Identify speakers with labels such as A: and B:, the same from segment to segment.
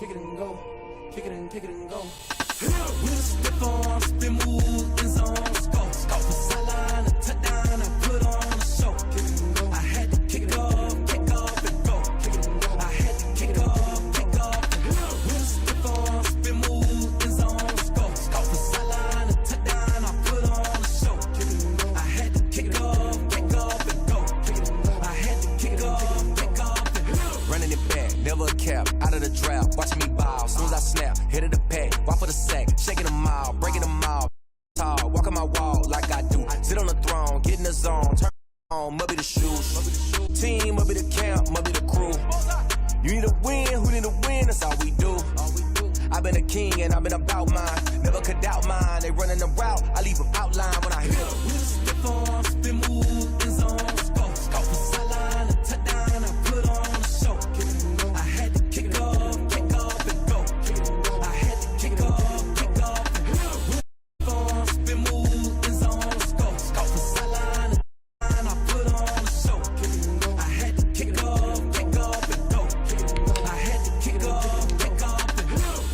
A: kick it and go, kick it and go. With a stiff arm, spin move in zone, scope the sideline, a touchdown, I put on a show. Kick it and go. I had to kick it off and go. Kick it and go. I had to kick it off and go. With a stiff arm, spin move in zone, scope the sideline, a touchdown, I put on a show. Kick it and go. I had to kick it off and go. Kick it and go. I had to kick it off and go.
B: Running it back, never a cap, out of the trap, watching me ball, soon as I snap, hit of the pack, walk for the sack, shaking them all, breaking them all, tall, walking my wall like I do, sit on the throne, get in the zone, turn on, must be the shoes, team, must be the camp, must be the crew, you need a win, who need a win, that's all we do, I've been a king and I've been about mine, never could doubt mine, they running the route, I leave them outline when I hit them.
A: With a stiff arm, spin move in zone, scope the sideline, a touchdown, I put on a show. Kick it and go. I had to kick off and go. Kick it and go. I had to kick off and go. With a stiff arm, spin move in zone, scope the sideline, a touchdown, I put on a show. Kick it and go. I had to kick off and go. Kick it and go. I had to kick off and go.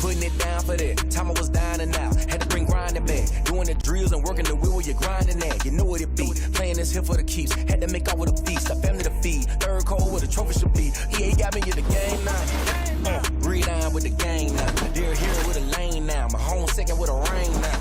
B: Putting it down for that, time I was down and out, had to bring grinding back, doing the drills and working the wheel where you're grinding at, you know what it be, playing this here for the keeps, had to make out with a feast, a family to feed, third cold where the trophy should be, EA got me in the game now, breathe on with the game now, they're here with a lane now, my home second with a rain now,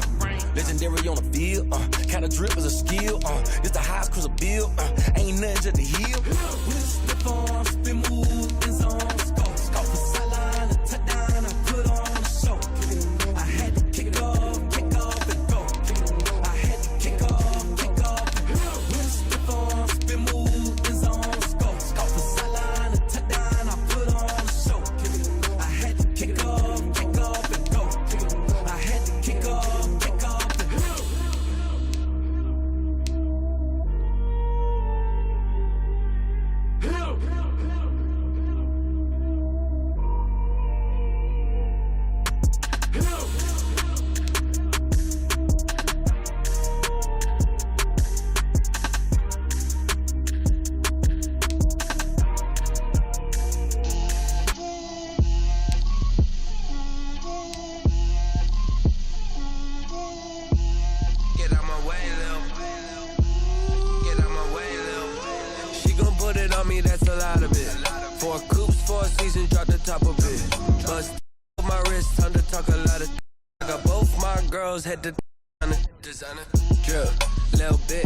B: legendary on the field, kinda drip is a skill, this the highest cruiser bill, ain't nothing just the hill.
A: With a stiff arm, spin move in zone, scope the sideline, a touchdown, I put on a show. Kick it and go. I had to kick it off and go. Kick it and go. I had to kick off and go. With a stiff arm, spin move in zone, scope the sideline, a touchdown, I put on a show. Kick it and go. I had to kick it off and go. Kick it and go. I had to kick off and go.
B: Get out my way, Lil. Get out my way, Lil. She gon' put it on me, that's a lot of it. 4 coops, 4 seasons, drop the top of it. Bust my wrist, time to talk a lot of. I got both my girls, head to designer. Drip, little bit.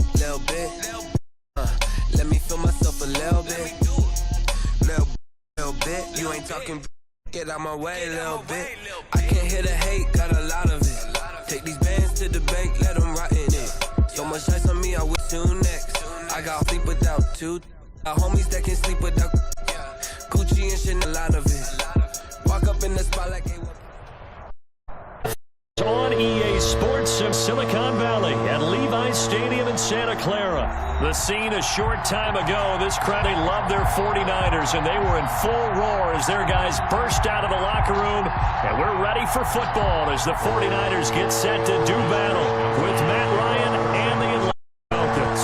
B: Let me feel myself a little bit. Little bit, you ain't talking. Get out my way, little bit. I can't hear the hate, got a lot of it. Take these bands to the bank, let them rot in it. So much ice on me, I wish you next. I got sleep without 2. Got homies that can sleep without Gucci and shit, a lot of it. Walk up in the spot like they
C: on EA Sports in Silicon Valley at Levi's Stadium in Santa Clara. The scene a short time ago. This crowd, they love their 49ers, and they were in full roar as their guys burst out of the locker room. And we're ready for football as the 49ers get set to do battle with Matt Ryan and the Atlanta Falcons.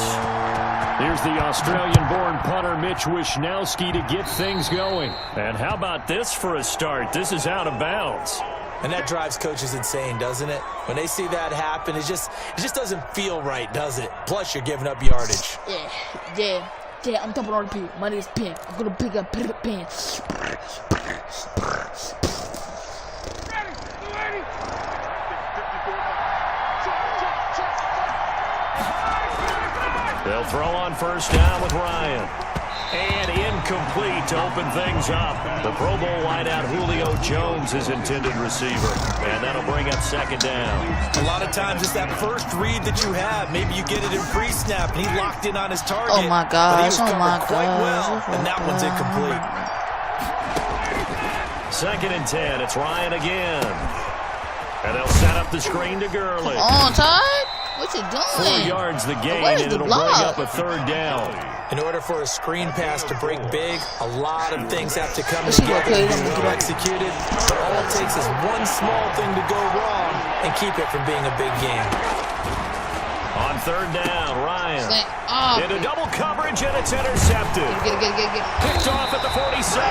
C: Here's the Australian-born punter Mitch Wishnowsky to get things going. And how about this for a start? This is out of bounds.
D: And that drives coaches insane, doesn't it? When they see that happen, it just doesn't feel right, does it? Plus, you're giving up yardage.
E: Yeah, I'm top of all the people. My name is Pin. I'm gonna pick up Pin.
C: They'll throw on first down with Ryan. And incomplete to open things up. The Pro Bowl wideout Julio Jones is intended receiver. And that'll bring up second down.
D: A lot of times it's that first read that you have. Maybe you get it in pre-snap, and he locked in on his target.
E: Oh my gosh,
D: but he was covered quite well, and that one's incomplete.
C: Second and 10, it's Ryan again. And they'll set up the screen to Gurley.
E: Come on, Todd. What you doing?
C: 4 yards the gain,
E: Where's
C: and
E: the
C: it'll
E: block?
C: bring up a third down.
D: In order for a screen pass to break big, a lot of things have to come together and be well executed. But all it takes is one small thing to go wrong and keep it from being a big game.
C: On On third down, Ryan.
E: Oh,
C: Into double coverage, and it's intercepted.
E: get it.
C: Picked off at the 47.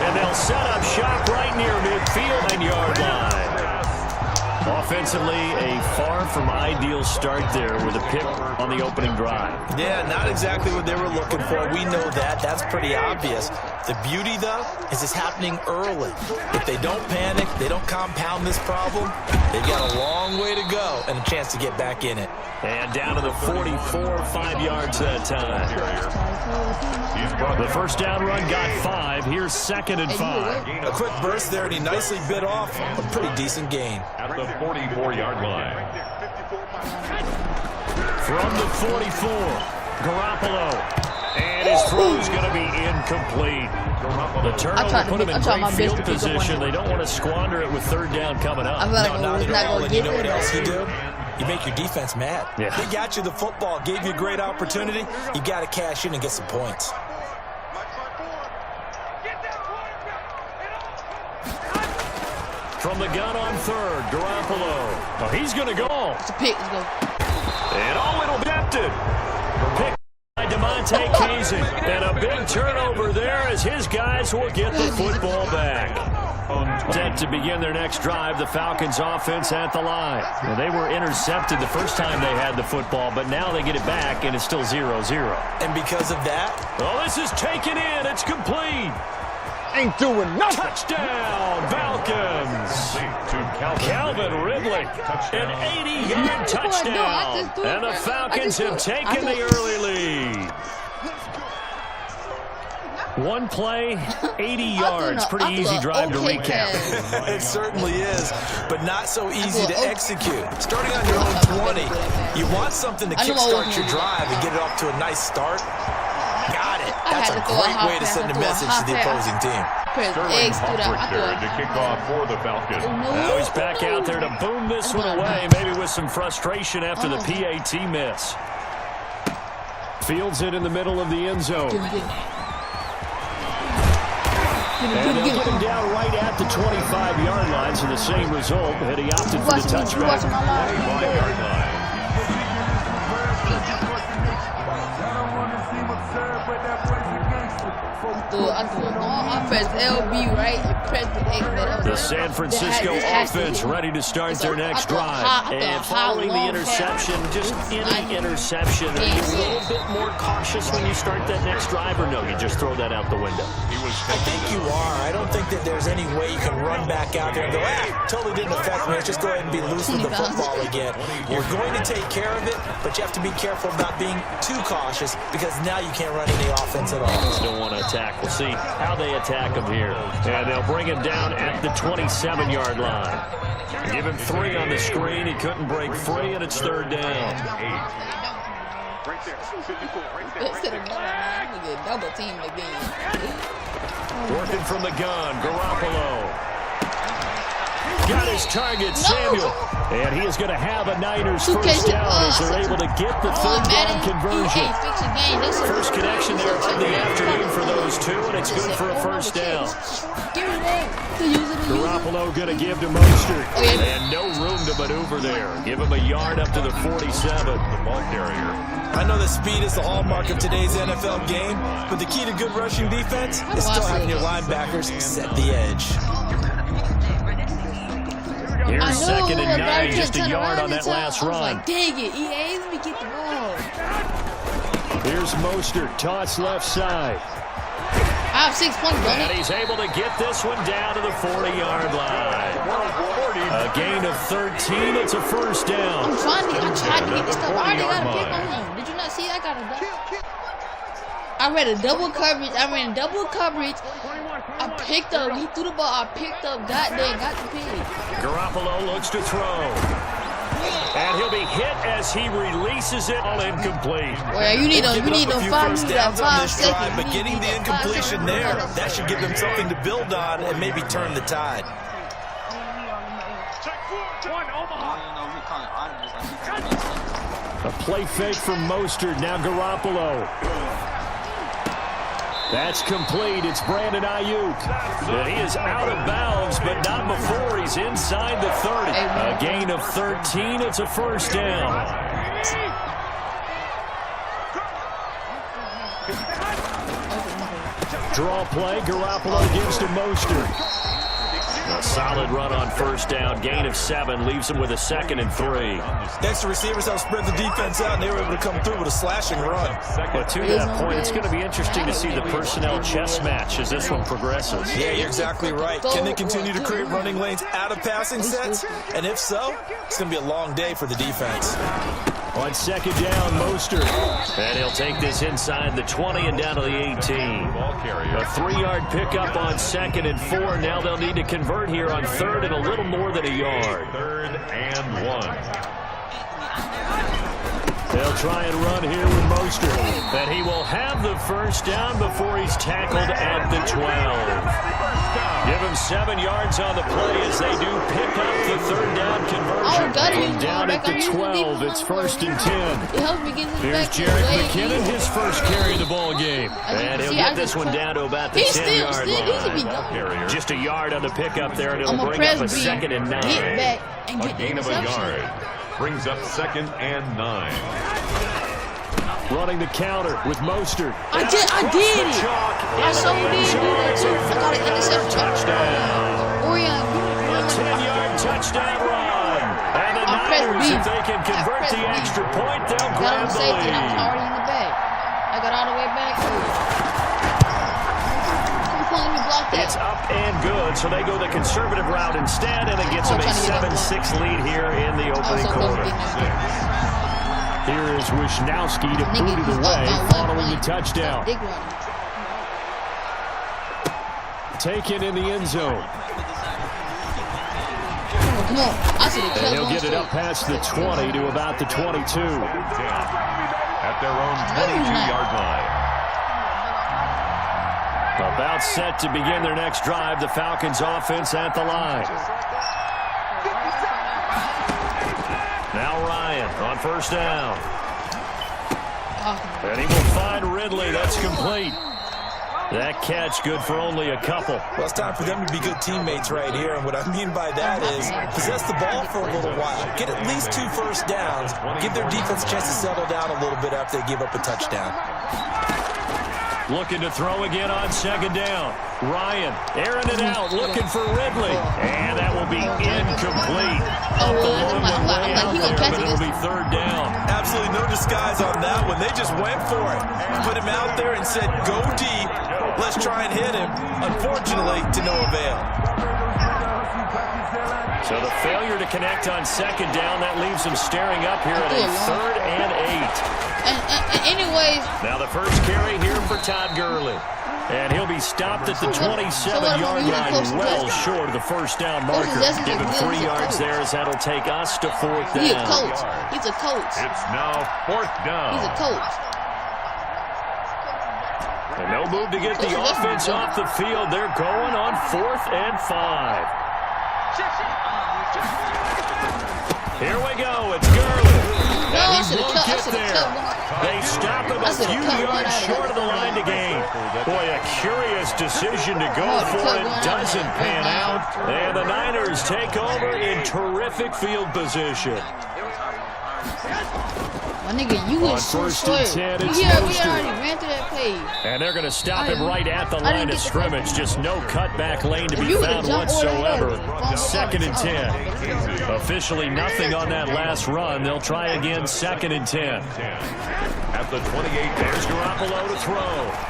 C: And they'll set up shop right near midfield and yard line. Offensively, a far from ideal start there with a pick on the opening drive.
D: Yeah, not exactly what they were looking for. We know that. That's pretty obvious. The beauty, though, is it's happening early. If they don't panic, they don't compound this problem, they've got a long way to go and a chance to get back in it.
C: And down to the 44, 5 yards that time. The first down run got 5. Here's 2nd and 5.
D: A quick burst there, and he nicely bit off a pretty decent gain.
F: At the 44-yard line.
C: From the 44, Garoppolo. And his throw's going to be incomplete. The turnover put him in great field position. They don't want to squander it with third down coming up.
D: No, not at all. And you know what else you do? You make your defense mad.
C: Yeah.
D: They got you the football, gave you a great opportunity. You got to cash in and get some points.
C: From the gun on third, Garoppolo. Oh, he's going to go.
E: It's a pick. Let's go.
C: And it'll be empted. Pick by DeMonte Casey. And a big turnover there as his guys will get the football back. Set to begin their next drive, the Falcons offense at the line. Well, they were intercepted the first time they had the football, but now they get it back, and it's still 0-0.
D: And because of that,
C: well, this is taken in. It's complete.
G: Ain't doing nothing.
C: Touchdown, Falcons. Calvin Ridley, an 80-yard touchdown. And the Falcons have taken the early lead. One play, 80 yards. Pretty easy drive to recap.
D: it certainly is, but not so easy to execute. Starting on your own 20, you want something to kickstart your drive and get it off to a nice start. Got it. That's a great way to send a message to the opposing team.
F: To kick off for the Falcons.
C: Now he's back out there to boom this one away, maybe with some frustration after the PAT miss. Fields it in the middle of the end zone. And they'll put him down right at the 25-yard line, so the same result, had he opted for the touchback.
F: 25-yard line.
E: I press LB, right? You press the X.
C: The San Francisco offense ready to start their next drive. And following the interception, just any interception, are you a little bit more cautious when you start that next drive, or no, you just throw that out the window?
D: I think you are. I don't think that there's any way you can run back out there and go, totally didn't affect me. Let's just go ahead and be loose with the football again. You're going to take care of it, but you have to be careful of not being too cautious because now you can't run any offense at all.
C: Don't want to attack. We'll see how they attack him here. And they'll bring him down at the 27-yard line. Give him 3 on the screen. He couldn't break free, and it's third down.
E: Double team again.
C: Working from the gun, Garoppolo. Got his target, Samuel. And he is going to have a Niners first down as they're able to get the third down conversion. First connection there of the afternoon for those two, and it's good for a first down. Garoppolo going to give to Mostert. And no room to maneuver there. Give him a yard up to the 47. The ball carrier.
D: I know that speed is the hallmark of today's NFL game, but the key to good rushing defense is still having your linebackers set the edge.
C: Here's 2nd and 9, just a yard on that last run.
E: Dang it, EA, let me get the ball.
C: Here's Mostert, toss left side.
E: I have 6 points, buddy.
C: And he's able to get this one down to the 40-yard line. A gain of 13. It's a first down.
E: I tried to get this stuff. I already got a pick on him. Did you not see? I got a double. I ran a double coverage. I picked up. He threw the ball. I picked up. Got the pick.
C: Garoppolo looks to throw. And he'll be hit as he releases it, all incomplete.
E: Well, you need a 5
D: downs on this drive, but getting the incompletion there, that should give them something to build on and maybe turn the tide.
C: A play fake from Mostert, now Garoppolo. That's complete. It's Brandon Ayuk. And he is out of bounds, but not before he's inside the 30. A gain of 13. It's a first down. Draw play, Garoppolo gives to Mostert. A solid run on first down. Gain of 7 leaves him with a 2nd and 3.
D: Extra receivers help spread the defense out, and they were able to come through with a slashing run.
C: But to that point, it's going to be interesting to see the personnel chess match as this one progresses.
D: Yeah, you're exactly right. Can they continue to create running lanes out of passing sets? And if so, it's going to be a long day for the defense.
C: On 2nd down, Mostert. And he'll take this inside the 20 and down to the 18. A 3-yard pickup on 2nd and 4. Now they'll need to convert here on 3rd and a little more than a yard.
F: 3rd and 1.
C: They'll try and run here with Mostert. And he will have the first down before he's tackled at the 12. Give him 7 yards on the play as they do pick up the 3rd down conversion.
E: From
C: down at the 12, it's 1st and 10.
E: It helps me get
C: Here's
E: back
C: Jerick McKinnon, his first carry of the ball game. And he'll get this one down to about the 10-yard line. Just a yard on the pickup there, and it'll bring up a 2nd and 9.
E: Get back and get
F: A gain of a yard. Brings up 2nd and 9.
C: Running the counter with Mostert.
E: I did it. I so did do that too. I got an interception.
C: Touchdown.
E: Orion.
C: A 10-yard touchdown run. And the Niners, if they can convert the extra point, they'll grab the lead.
E: I was already in the back. I got all the way back.
C: It's up and good, so they go the conservative route instead, and it gets them a 7-6 lead here in the opening quarter. Here is Wisnowski to boot it away following the touchdown. Taken in the end zone.
E: Come on.
C: And he'll get it up past the 20 to about the 22.
F: At their own 22-yard line.
C: About set to begin their next drive. The Falcons offense at the line. Now Ryan on first down. And he will find Ridley. That's complete. That catch good for only a couple.
D: Well, it's time for them to be good teammates right here. And what I mean by that is possess the ball for a little while. Get at least 2 first downs. Give their defense a chance to settle down a little bit after they give up a touchdown.
C: Looking to throw again on 2nd down. Ryan airing it out, looking for Ridley. And that will be incomplete. Up the long way out there, but it'll be 3rd down.
D: Absolutely no disguise on that one. They just went for it. Put him out there and said, go deep. Let's try and hit him. Unfortunately, to no avail.
C: So the failure to connect on 2nd down, that leaves him staring up here at a 3rd and 8.
E: Anyways.
C: Now the first carry here for Todd Gurley. And he'll be stopped at the 27-yard line, well short of the first down marker. Give him 3 yards there as that'll take us to 4th down.
E: He's a coach. He's a coach.
F: It's now 4th down.
E: He's a coach.
C: And no move to get the offense off the field. They're going on 4th and 5. Here we go. It's Gurley. And he won't get there. They stop him a few yards short of the line to gain. Boy, a curious decision to go for it. Doesn't pan out. And the Niners take over in terrific field position.
E: My nigga, you is so short. We already ran through that play.
C: And they're going to stop him right at the line of scrimmage. Just no cutback lane to be found whatsoever. 2nd and 10. Officially nothing on that last run. They'll try again 2nd and 10.
F: At the 28,
C: there's Garoppolo to throw.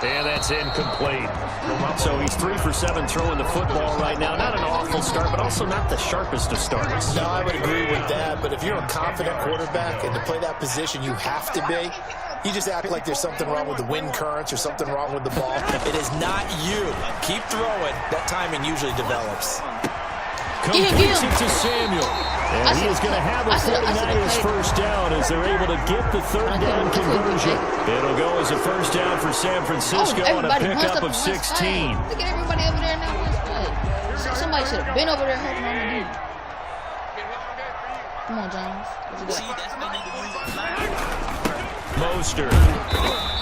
C: And that's incomplete. So he's 3 for 7 throwing the football right now. Not an awful start, but also not the sharpest of starts.
D: No, I would agree with that. But if you're a confident quarterback and to play that position you have to be, you just act like there's something wrong with the wind currents or something wrong with the ball. It is not you. Keep throwing. That timing usually develops.
C: Completes it to Samuel. And he is going to have a 49ers first down as they're able to get the 3rd down conversion. It'll go as a first down for San Francisco on a pickup of 16.
E: Look at everybody over there now. Somebody should have been over there helping on the D. Come on, Jones. What you got?
C: Mostert.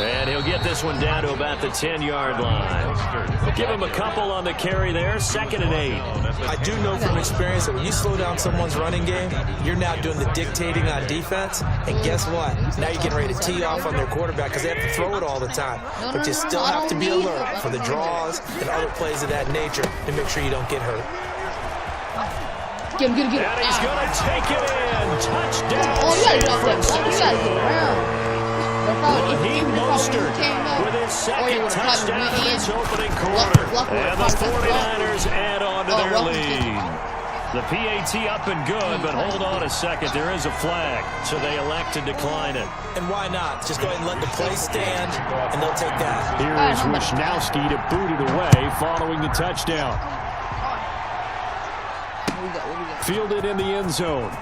C: And he'll get this one down to about the 10-yard line. Give him a couple on the carry there. 2nd and 8.
D: I do know from experience that when you slow down someone's running game, you're now doing the dictating on defense. And guess what? Now you're getting ready to tee off on their quarterback because they have to throw it all the time. But you still have to be alert for the draws and other plays of that nature to make sure you don't get hurt.
E: Get him.
C: And he's going to take it in. Touchdown.
E: Oh, you gotta get off that block. You gotta get around.
C: Wavy Mostert with his second touchdown in his opening quarter. And the 49ers add on to their lead. The PAT up and good, but hold on a second. There is a flag, so they elect to decline it.
D: And why not? Just go ahead and let the play stand, and they'll take that.
C: Here is Wisnowski to boot it away following the touchdown. Fielded in the end zone.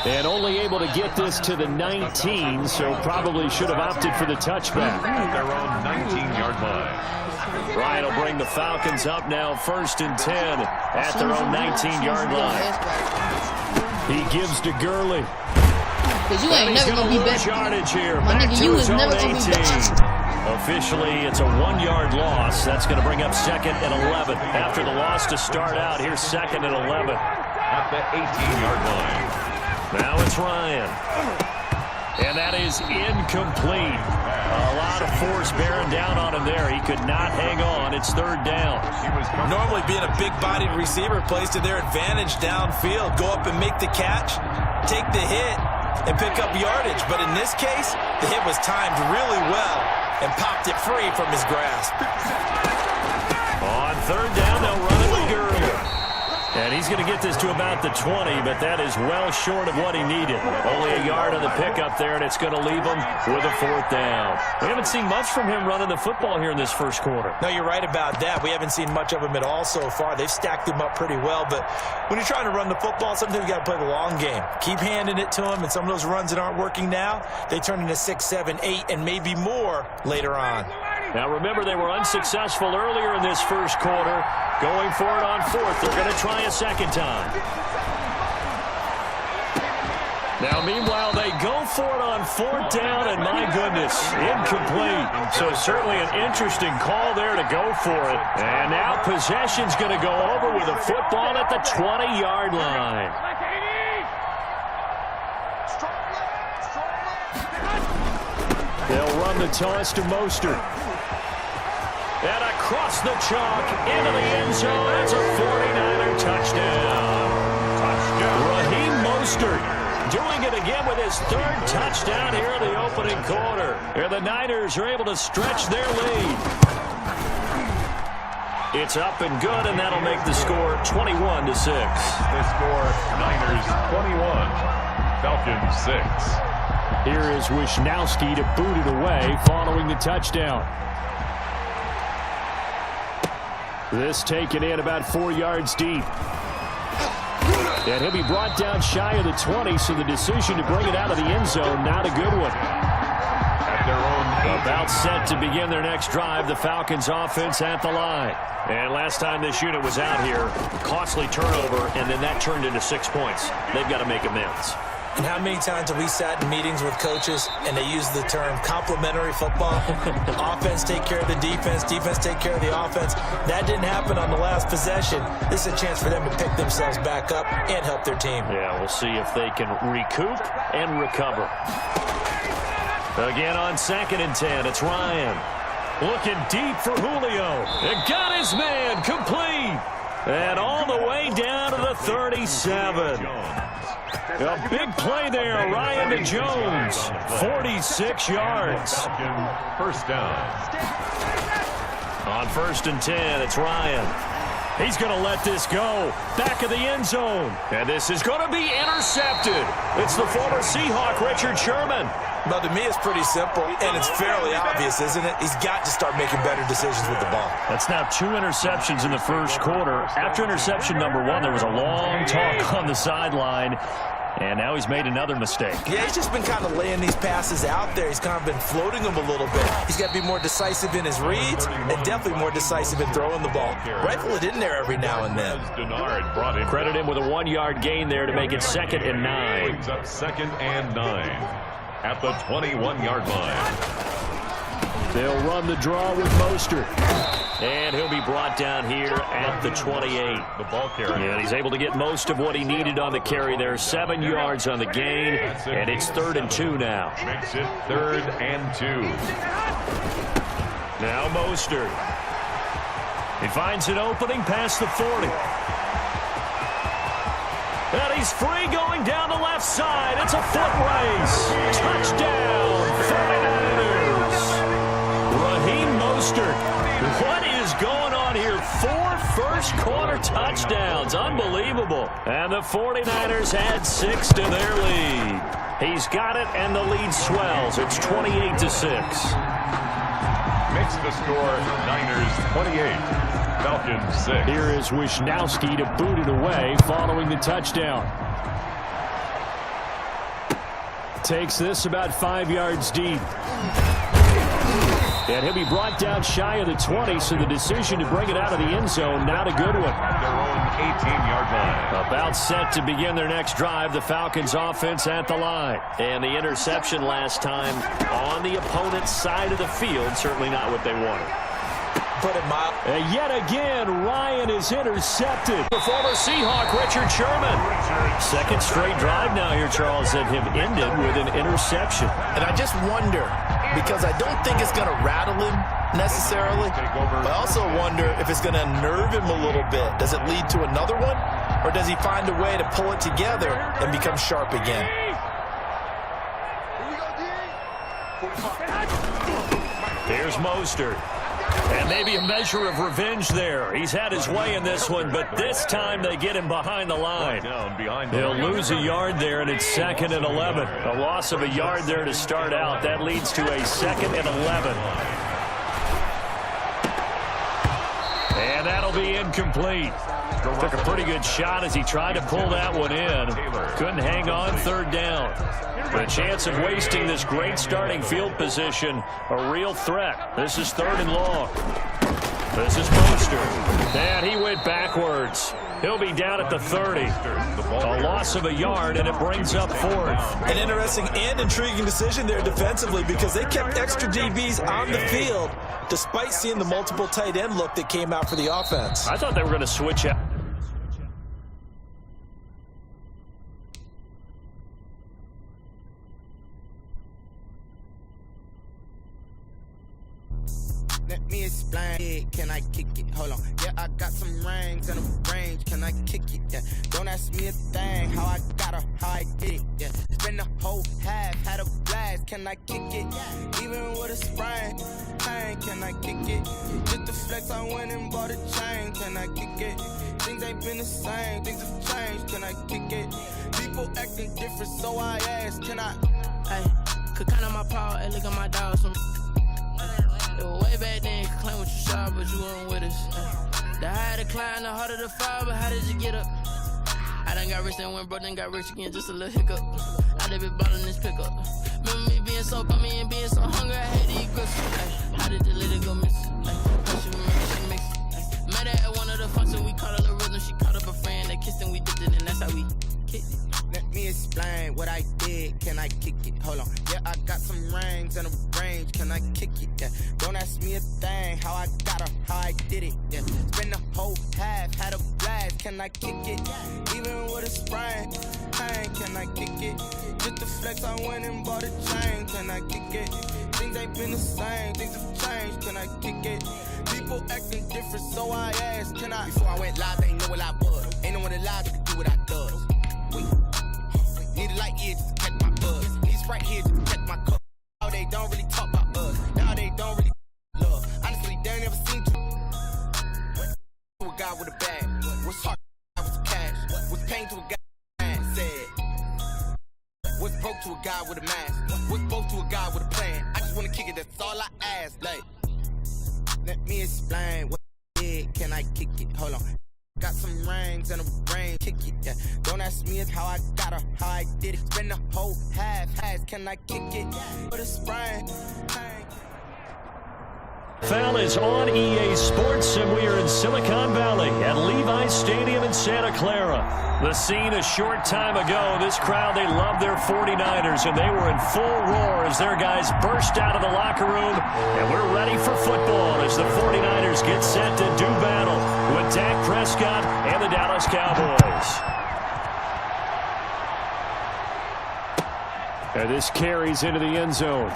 C: And only able to get this to the 19, so probably should have opted for the touchback.
F: At their own 19-yard line.
C: Ryan will bring the Falcons up now 1st and 10 at their own 19-yard line. He gives to Gurley.
E: Because you ain't never going to be better.
C: Yardage here.
E: My
C: Back
E: nigga,
C: to
E: you
C: his
E: is
C: own
E: never going to be
C: 18.
E: better.
C: Officially, it's a 1-yard loss. That's going to bring up 2nd and 11. After the loss to start out, here's 2nd and 11.
F: At the 18-yard line.
C: Now it's Ryan. And that is incomplete. A lot of force bearing down on him there. He could not hang on. It's 3rd down.
D: Normally being a big-bodied receiver plays to their advantage downfield. Go up and make the catch, take the hit, and pick up yardage. But in this case, the hit was timed really well and popped it free from his grasp.
C: On 3rd down, they'll run it with Gurley. And he's going to get this to about the 20, but that is well short of what he needed. Only a yard on the pickup there, and it's going to leave him with a 4th down. We haven't seen much from him running the football here in this first quarter.
D: No, you're right about that. We haven't seen much of him at all so far. They've stacked him up pretty well, but when you're trying to run the football, sometimes you got to play the long game. Keep handing it to him, and some of those runs that aren't working now, they turn into 6, 7, 8, and maybe more later on.
C: Now remember, they were unsuccessful earlier in this first quarter. Going for it on 4th. They're going to try a 2nd time. Now, meanwhile, they go for it on 4th down, and my goodness, incomplete. So certainly an interesting call there to go for it. And now possession's going to go over with a football at the 20-yard line. They'll run the toss to Mostert. And across the chalk, into the end zone. It's a 49er touchdown. Raheem Mostert doing it again with his 3rd touchdown here in the opening quarter. Here the Niners are able to stretch their lead. It's up and good, and that'll make the score 21-6.
F: The score, Niners 21, Falcons 6.
C: Here is Wisnowski to boot it away following the touchdown. This taken in about 4 yards deep. And he'll be brought down shy of the 20, so the decision to bring it out of the end zone, not a good one.
F: At their own
C: About set to begin their next drive, the Falcons offense at the line. And last time this unit was out here, costly turnover, and then that turned into 6 points. They've got to make amends.
D: And how many times have we sat in meetings with coaches and they use the term complementary football? Offense take care of the defense, defense take care of the offense. That didn't happen on the last possession. This is a chance for them to pick themselves back up and help their team.
C: Yeah, we'll see if they can recoup and recover. Again on 2nd and 10, it's Ryan. Looking deep for Julio. It got his man complete. And all the way down to the 37. A big play there, Ryan to Jones. 46 yards.
F: First down.
C: On 1st and 10, it's Ryan. He's going to let this go. Back of the end zone. And this is going to be intercepted. It's the former Seahawk, Richard Sherman.
D: Well, to me, it's pretty simple, and it's fairly obvious, isn't it? He's got to start making better decisions with the ball.
C: That's now 2 interceptions in the first quarter. After interception number 1, there was a long talk on the sideline. And now he's made another mistake.
D: Yeah, he's just been kind of laying these passes out there. He's kind of been floating them a little bit. He's got to be more decisive in his reads and definitely more decisive in throwing the ball. Rifle it in there every now and then.
C: Credit him with a 1-yard gain there to make it 2nd and 9.
F: Brings up 2nd and 9 at the 21-yard line.
C: They'll run the draw with Mostert. And he'll be brought down here at the 28.
F: The ball carrier.
C: And he's able to get most of what he needed on the carry there. 7 yards on the gain. And it's 3rd and 2 now.
F: Makes it 3rd and 2.
C: Now Mostert. He finds an opening past the 40. And he's free going down the left side. It's a foot race. Touchdown, 49ers. Raheem Mostert. What is going on here? 4 first-quarter touchdowns. Unbelievable. And the 49ers add 6 to their lead. He's got it, and the lead swells. It's 28-6.
F: Makes the score Niners 28, Falcons 6.
C: Here is Wisnowski to boot it away following the touchdown. Takes this about 5 yards deep. And he'll be brought down shy of the 20, so the decision to bring it out of the end zone, not a good one.
F: Their own 18-yard line.
C: About set to begin their next drive, the Falcons offense at the line. And the interception last time on the opponent's side of the field, certainly not what they wanted.
D: Put it mild.
C: And yet again, Ryan is intercepted. The former Seahawk, Richard Sherman. 2nd straight drive now here, Charles, that have ended with an interception.
H: And I just wonder, because I don't think it's going to rattle him necessarily, but I also wonder if it's going to unnerve him a little bit. Does it lead to another one, or does he find a way to pull it together and become sharp again?
C: Here's Mostert. And maybe a measure of revenge there. He's had his way in this one, but this time they get him behind the line. They'll lose a yard there, and it's 2nd and 11. A loss of a yard there to start out. That leads to a 2nd and 11. And that'll be incomplete. Took a pretty good shot as he tried to pull that one in. Couldn't hang on 3rd down. The chance of wasting this great starting field position, a real threat. This is 3rd and long. This is Mostert. And he went backwards. He'll be down at the 30. A loss of a yard, and it brings up 4th.
D: An interesting and intriguing decision there defensively, because they kept extra DBs on the field despite seeing the multiple tight end look that came out for the offense.
C: I thought they were going to switch out.
I: Let me explain it, can I kick it? Hold on, yeah, I got some rings and a range, can I kick it? Yeah, don't ask me a thing, how I got her, how I did it, yeah. Spend the whole half, had a blast, can I kick it? Even with a sprain, pain, can I kick it? Just the flex, I went and bought a chain, can I kick it? Things ain't been the same, things have changed, can I kick it? People acting different, so I asked, can I?
J: Hey, could count on my power, and look at my dogs from. It was way back then, you could claim what you saw, but you weren't with us. The higher the climb, the harder the fall, but how did you get up? I done got rich and went broke, then got rich again, just a little hiccup. I done been bottling this pickup. Remember me being so bummy and being so hungry, I had to eat grits. How did the lady go miss? She remember she mixed. Met her at one of the functions, we caught a little rhythm, she caught up a friend, they kissed and we dipped it, and that's how we kicked it.
I: Let me explain what I did, can I kick it? Hold on, yeah, I got some rings and a range, can I kick it? Yeah, don't ask me a thing, how I got her, how I did it? Yeah, spend the whole half, had a blast, can I kick it? Even with a sprain, pain, can I kick it? Just the flex, I went and bought a chain, can I kick it? Things ain't been the same, things have changed, can I kick it? People acting different, so I asked, can I? Before I went live, they ain't know what I was. Ain't no one alive that could do what I does. Wait. Need a light here just to catch my buzz. Need Sprite here just to catch my cup. Now they don't really talk about us. Now they don't really love. Honestly, they ain't never seen to a guy with a bag. What's hard with the cash? What's pain to a guy with a said? What's broke to a guy with a mask? What's broke to a guy with a plan? I just wanna kick it, that's all I ask. Like, let me explain what I did. Can I kick it? Hold on. got some rings and a brain. Kick it, yeah. Don't ask me how I got her, how I did it. Spend the whole half, can I kick it? For the sprain.
C: Foul is on EA Sports, and we are in Silicon Valley at Levi Stadium in Santa Clara. The scene a short time ago. This crowd, they love their 49ers, and they were in full roar as their guys burst out of the locker room. And we're ready for football as the 49ers get set to do battle with Dak Prescott and the Dallas Cowboys. And this carries into the end zone.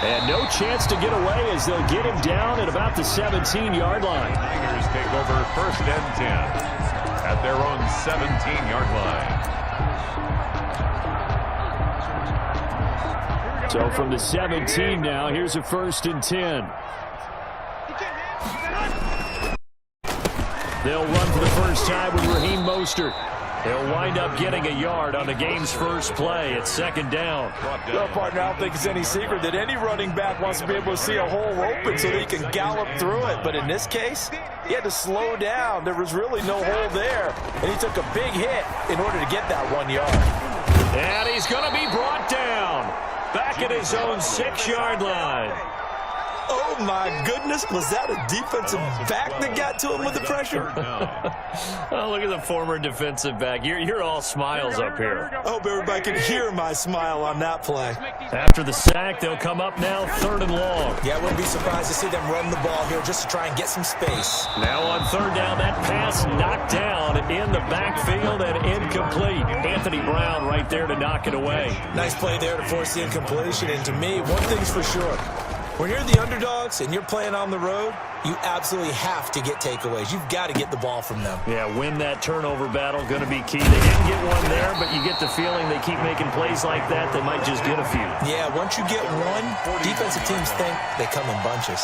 C: And no chance to get away as they'll get him down at about the 17-yard line.
F: Tigers take over 1st and 10 at their own 17-yard line.
C: So from the 17 now, here's a 1st and 10. They'll run for the first time with Raheem Mostert. They'll wind up getting a yard on the game's first play at 2nd down.
D: Well, partner, I don't think it's any secret that any running back wants to be able to see a hole open so that he can gallop through it. But in this case, he had to slow down. There was really no hole there. And he took a big hit in order to get that 1 yard.
C: And he's going to be brought down back at his own 6-yard line.
D: Oh, my goodness. Was that a defensive back that got to him with the pressure?
C: Oh, look at the former defensive back. You're all smiles up here.
D: I hope everybody can hear my smile on that play.
C: After the sack, they'll come up now 3rd and long.
D: Yeah, I wouldn't be surprised to see them run the ball here just to try and get some space.
C: Now on 3rd down, that pass knocked down in the backfield and incomplete. Anthony Brown right there to knock it away.
D: Nice play there to force the incompletion. And to me, one thing's for sure. When you're the underdogs and you're playing on the road, you absolutely have to get takeaways. You've got to get the ball from them.
C: Yeah, win that turnover battle, going to be key. They didn't get one there, but you get the feeling they keep making plays like that, they might just get a few.
D: Yeah, once you get one, defensive teams think they come in bunches.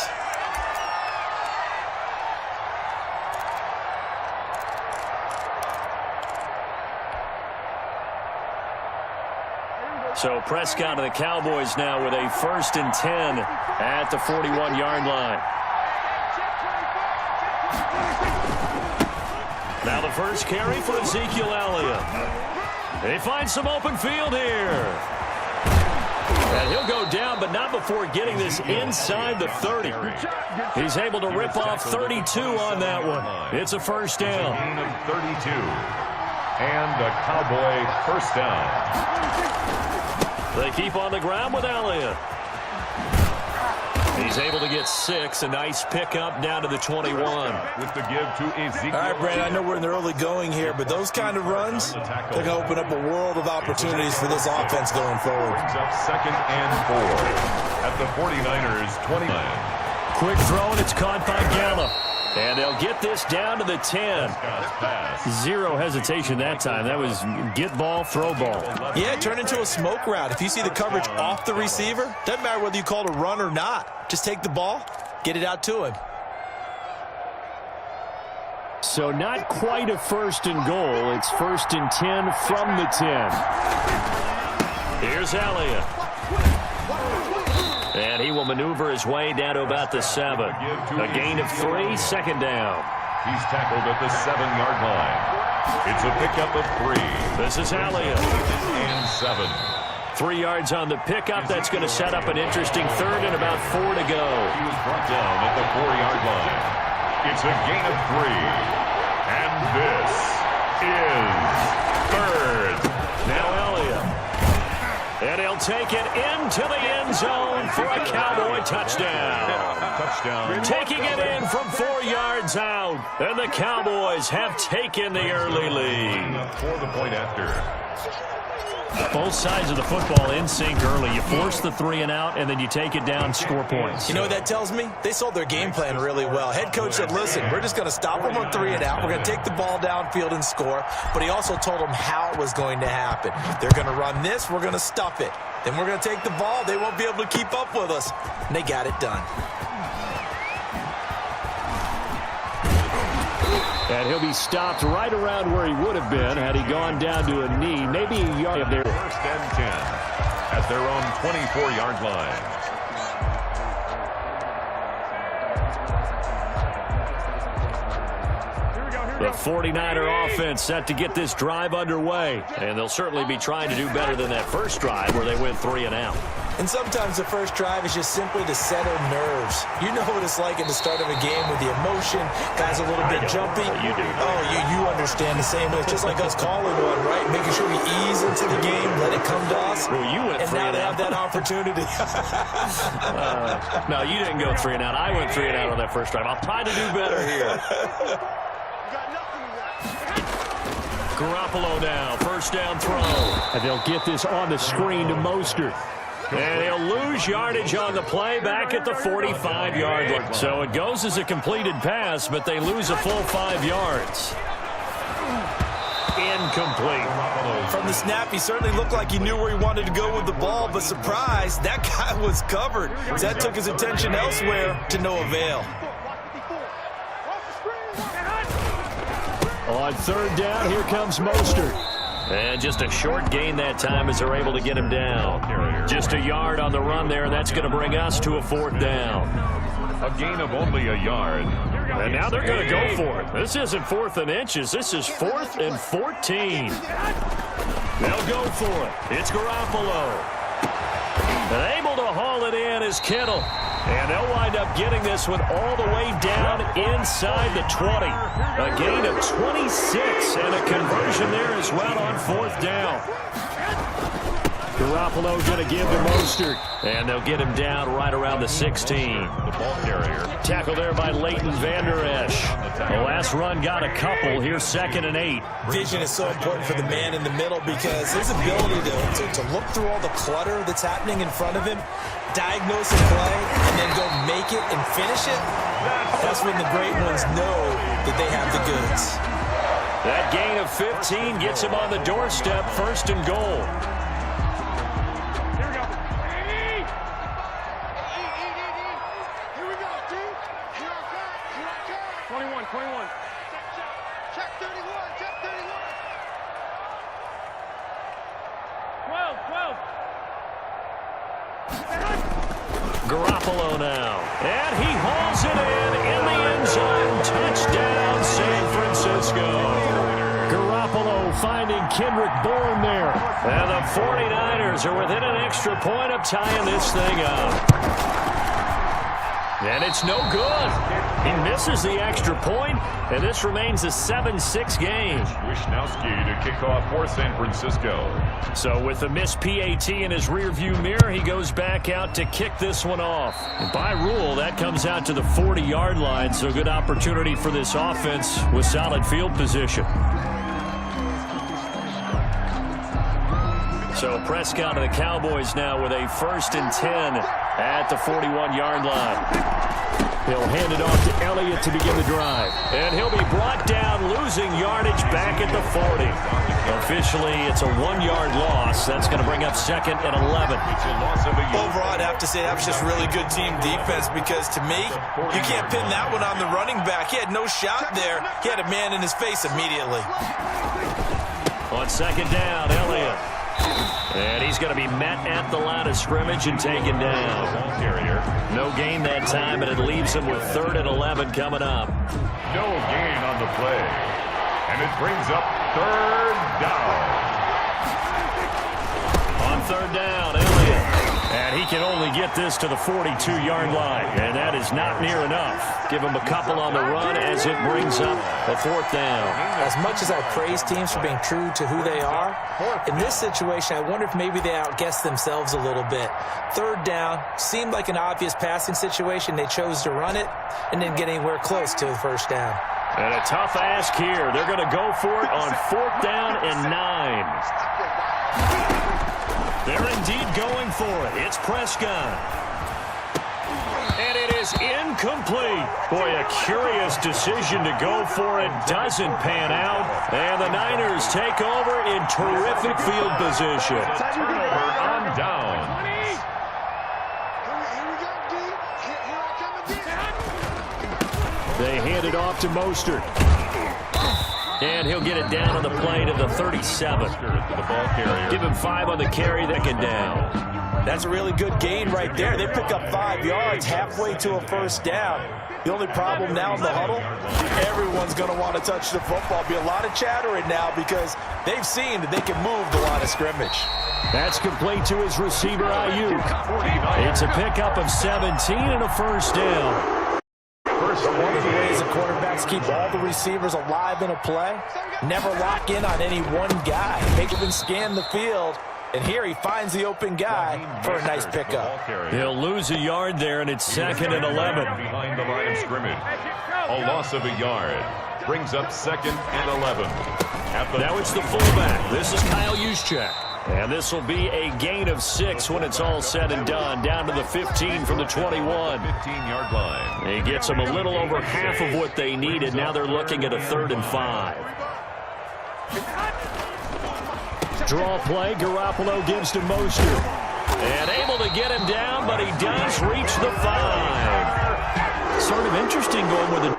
C: So Prescott and the Cowboys now with a 1st and 10 at the 41-yard line. Now the first carry for Ezekiel Elliott. They find some open field here. And he'll go down, but not before getting this inside the 30. He's able to rip off 32 on that one. It's a 1st down.
F: Gain of 32. And a Cowboy 1st down.
C: They keep on the ground with Elliott. He's able to get 6. A nice pickup down to the 21.
F: With the give to Ezekiel.
D: All right, Brandon, I know we're in the early going here, but those kind of runs, they're going to open up a world of opportunities for this offense going forward.
F: Brings up 2nd and 4 at the 49ers' 29.
C: Quick throw, and it's caught by Gallup. And they'll get this down to the 10. Zero hesitation that time. That was get ball, throw ball.
D: Yeah, it turned into a smoke route. If you see the coverage off the receiver, doesn't matter whether you call it a run or not. Just take the ball, get it out to him.
C: So not quite a 1st and goal. It's 1st and 10 from the 10. Here's Elliott. And he will maneuver his way down to about the 7. A gain of 3, 2nd down.
F: He's tackled at the 7-yard line. It's a pickup of 3.
C: This is Elliott.
F: And 7.
C: 3 yards on the pickup. That's going to set up an interesting 3rd and about 4 to go.
F: He was brought down at the 4-yard line. It's a gain of 3. And this is 3rd. Now Elliott.
C: And he'll take it into the end zone for a Cowboy touchdown.
F: Touchdown.
C: Taking it in from 4 yards out. And the Cowboys have taken the early lead.
F: For the point after.
C: Both sides of the football in sync early. You force the 3 and out, and then you take it down, score points.
D: You know what that tells me? They sold their game plan really well. Head coach said, listen, we're just going to stop them on 3 and out. We're going to take the ball downfield and score. But he also told them how it was going to happen. They're going to run this. We're going to stuff it. Then we're going to take the ball. They won't be able to keep up with us. And they got it done.
C: And he'll be stopped right around where he would have been had he gone down to a knee. Maybe a yard there.
F: 1st and 10 at their own 24-yard line.
C: The 49er offense set to get this drive underway. And they'll certainly be trying to do better than that first drive where they went 3 and out.
D: And sometimes the first drive is just simply to settle nerves. You know what it's like at the start of a game with the emotion. Guys a little bit jumpy.
C: You do.
D: Oh, you understand the same way. It's just like us calling one, right? Making sure we ease into the game, let it come to us.
C: Well, you went
D: and
C: 3
D: now
C: and
D: they
C: out.
D: have that opportunity.
C: No, you didn't go 3 and out. I went 3 and out on that first drive. I'll try to do better here. Garoppolo now, first down throw.
K: And they'll get this on the screen to Mostert.
C: And he'll lose yardage on the play back at the 45-yard line. So it goes as a completed pass, but they lose a full 5 yards. Incomplete.
D: From the snap, he certainly looked like he knew where he wanted to go with the ball, but surprise, that guy was covered. That took his attention elsewhere to no avail.
K: On third down, here comes Mostert.
C: And just a short gain that time as they're able to get him down. Just a yard on the run there, and that's going to bring us to a 4th down.
F: A gain of only a yard.
C: And now they're going to go for it. This isn't 4th and inches. This is 4th and 14. They'll go for it. It's Garoppolo. And able to haul it in is Kittle. And they'll wind up getting this one all the way down inside the 20. A gain of 26 and a conversion there as well on 4th down.
K: Garoppolo going to give to Mostert.
C: And they'll get him down right around the 16.
F: The ball carrier.
C: Tackle there by Leighton Vander Esch. The last run got a couple. Here's 2nd and 8.
D: Vision is so important for the man in the middle because his ability to look through all the clutter that's happening in front of him, diagnose a play, and then go make it and finish it. That's when the great ones know that they have the goods.
C: That gain of 15 gets him on the doorstep, 1st and goal. Garoppolo now. And he hauls it in the end zone. Touchdown, San Francisco.
K: Garoppolo finding Kendrick Bourne there.
C: And the 49ers are within an extra point of tying this thing up. And it's no good. He misses the extra point, and this remains a 7-6 game.
F: Wisnowski to kick off for San Francisco.
C: So with the missed PAT in his rearview mirror, he goes back out to kick this one off. And by rule, that comes out to the 40-yard line, so good opportunity for this offense with solid field position. So Prescott and the Cowboys now with a 1st and 10 at the 41-yard line.
K: He'll hand it off to Elliott to begin the drive.
C: And he'll be brought down, losing yardage back at the 40. Officially, it's a 1-yard loss. That's going to bring up 2nd and 11.
D: Overall, I'd have to say that was just really good team defense because, to me, you can't pin that one on the running back. He had no shot there. He had a man in his face immediately.
C: On 2nd down, Elliott. And he's going to be met at the line of scrimmage and taken down. No gain that time, and it leaves him with 3rd and 11 coming up.
F: No gain on the play. And it brings up 3rd down.
C: On 3rd down, Elliott. And he can only get this to the 42-yard line. And that is not near enough. Give him a couple on the run as it brings up a 4th down.
D: As much as I praise teams for being true to who they are, in this situation, I wonder if maybe they outguessed themselves a little bit. 3rd down seemed like an obvious passing situation. They chose to run it and didn't get anywhere close to the 1st down.
C: And a tough ask here. They're going to go for it on 4th down and 9. They're indeed going for it. It's Prescott. And it is incomplete. Boy, a curious decision to go for it. Doesn't pan out. And the Niners take over in terrific field position.
F: Turnover on down.
K: They hand it off to Mostert.
C: And he'll get it down on the play to the 37.
F: The ball carrier.
C: Give him 5 on the carry, that get down.
D: That's a really good gain right there. They pick up 5 yards halfway to a first down. The only problem now in the huddle, everyone's going to want to touch the football. Be a lot of chattering now because they've seen that they can move the line of scrimmage.
K: That's complete to his receiver, Ayuk. It's a pickup of 17 and a first down.
D: One of the ways the quarterbacks keep all the receivers alive in a play, never lock in on any one guy. Make them scan the field. And here he finds the open guy for a nice pickup.
C: He'll lose a yard there, and it's 2nd and 11.
F: Behind the line of scrimmage. A loss of a yard. Brings up 2nd and 11.
C: Now it's the fullback. This is Kyle Juszczyk. And this will be a gain of 6 when it's all said and done. Down to the 15 from the 21.
F: 15-yard line.
C: He gets them a little over half of what they needed. Now they're looking at a 3rd and 5.
K: Draw play, Garoppolo gives to Mostert.
C: And able to get him down, but he does reach the 5. Sort of interesting going with it.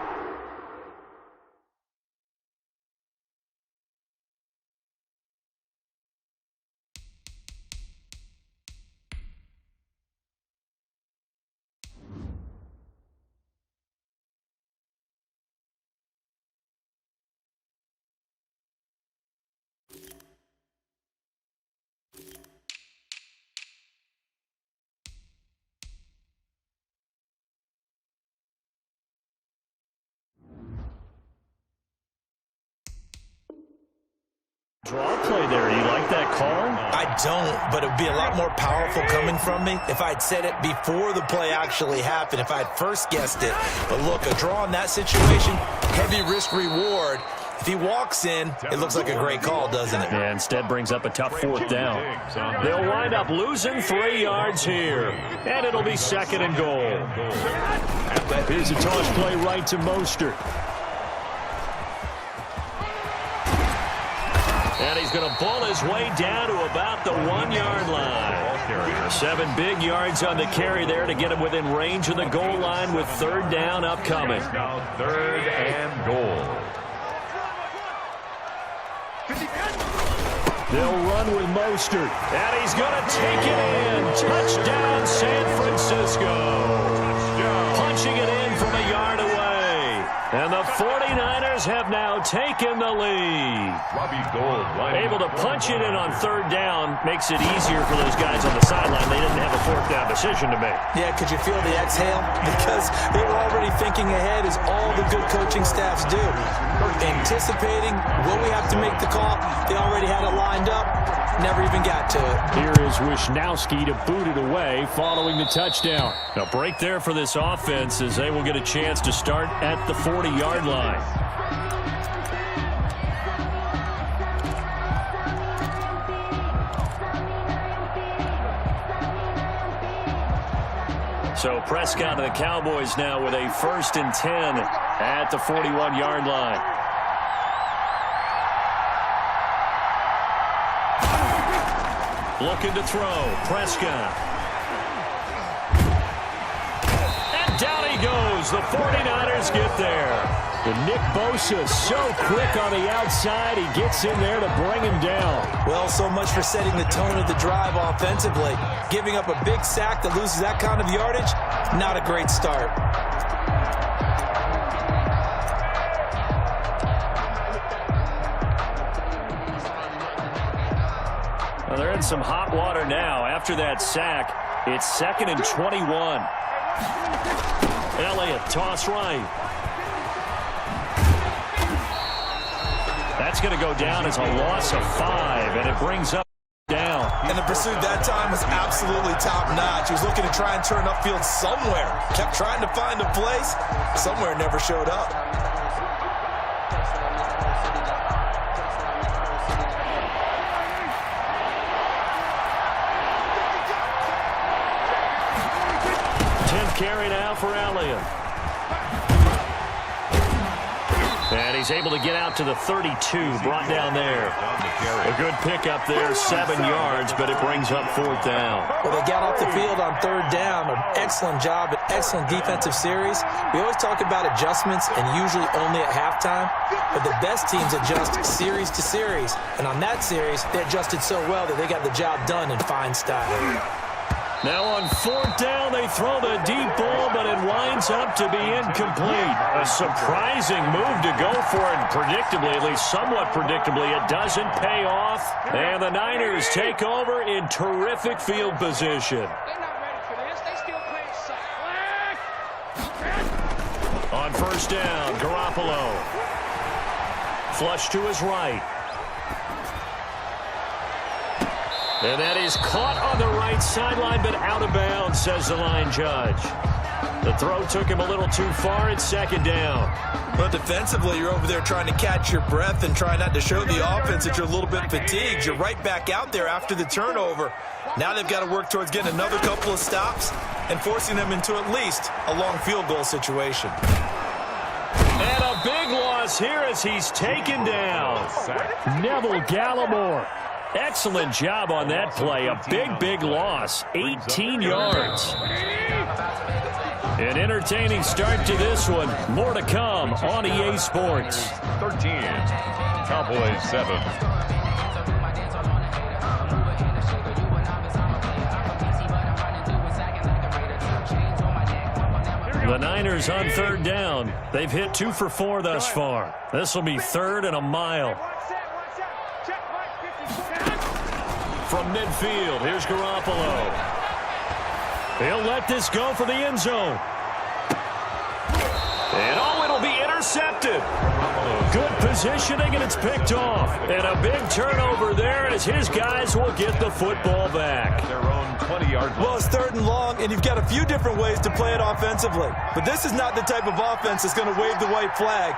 K: Draw play there. You like that call?
D: I don't, but it would be a lot more powerful coming from me if I'd said it before the play actually happened, if I'd first guessed it. But look, a draw in that situation, heavy risk reward. If he walks in, it looks like a great call, doesn't it?
C: Yeah, instead brings up a tough 4th down. They'll wind up losing 3 yards here. And it'll be 2nd and goal.
K: Here's a toss play right to Mostert.
C: And he's going to ball his way down to about the 1-yard line. 7 big yards on the carry there to get him within range of the goal line with 3rd down upcoming.
F: Now 3rd and goal.
K: They'll run with Mostert.
C: And he's going to take it in. Touchdown, San Francisco. Punching it in from a yard away. And the 49ers have now taken the lead. Able to punch it in on 3rd down. Makes it easier for those guys on the sideline. They didn't have a 4th down decision to make.
D: Yeah, could you feel the exhale? Because they were already thinking ahead, as all the good coaching staffs do. Anticipating when we have to make the call. They already had it lined up. Never even got to it.
K: Here is Wisnowski to boot it away following the touchdown.
C: A break there for this offense as they will get a chance to start at the 40-yard line. So Prescott and the Cowboys now with a 1st and 10 at the 41-yard line. Looking to throw. Prescott. And down he goes. The 49ers get there.
K: And Nick Bosa so quick on the outside. He gets in there to bring him down.
D: Well, so much for setting the tone of the drive offensively. Giving up a big sack that loses that kind of yardage, not a great start.
C: Well, they're in some hot water now. After that sack, it's 2nd and 21. Elliott, toss right. That's going to go down as a loss of 5, and it brings up down.
D: And the pursuit that time was absolutely top-notch. He was looking to try and turn upfield somewhere. Kept trying to find a place. Somewhere never showed up.
C: Carry now for Elliott. And he's able to get out to the 32, brought down there. A good pickup there, 7 yards, but it brings up 4th down.
D: Well, they got off the field on 3rd down. An excellent job, an excellent defensive series. We always talk about adjustments, and usually only at halftime. But the best teams adjust series to series. And on that series, they adjusted so well that they got the job done in fine style.
C: Now on fourth down, they throw the deep ball, but it winds up to be incomplete. A surprising move to go for it, predictably, at least somewhat predictably, it doesn't pay off. And the Niners take over in terrific field position.
L: They're not ready for this. They still playing safe.
C: On first down, Garoppolo. Flush to his right. And that is caught on the right sideline, but out of bounds, says the line judge. The throw took him a little too far. It's second down.
D: Well, defensively, you're over there trying to catch your breath and try not to show the offense that you're a little bit fatigued. You're right back out there after the turnover. Now they've got to work towards getting another couple of stops and forcing them into at least a long field goal situation.
C: And a big loss here as he's taken down. Neville Gallimore. Excellent job on that play. A big, big loss. 18 yards. An entertaining start to this one. More to come on EA Sports.
F: 13. Cowboys 7.
C: The Niners on third down. They've hit 2 for 4 thus far. This will be third and a mile. From midfield, here's Garoppolo. He'll let this go for the end zone. And it'll be intercepted. Good positioning, and it's picked off. And a big turnover there as his guys will get the football back.
F: Their own 20-yard line.
D: Well, it's third and long, and you've got a few different ways to play it offensively. But this is not the type of offense that's going to wave the white flag.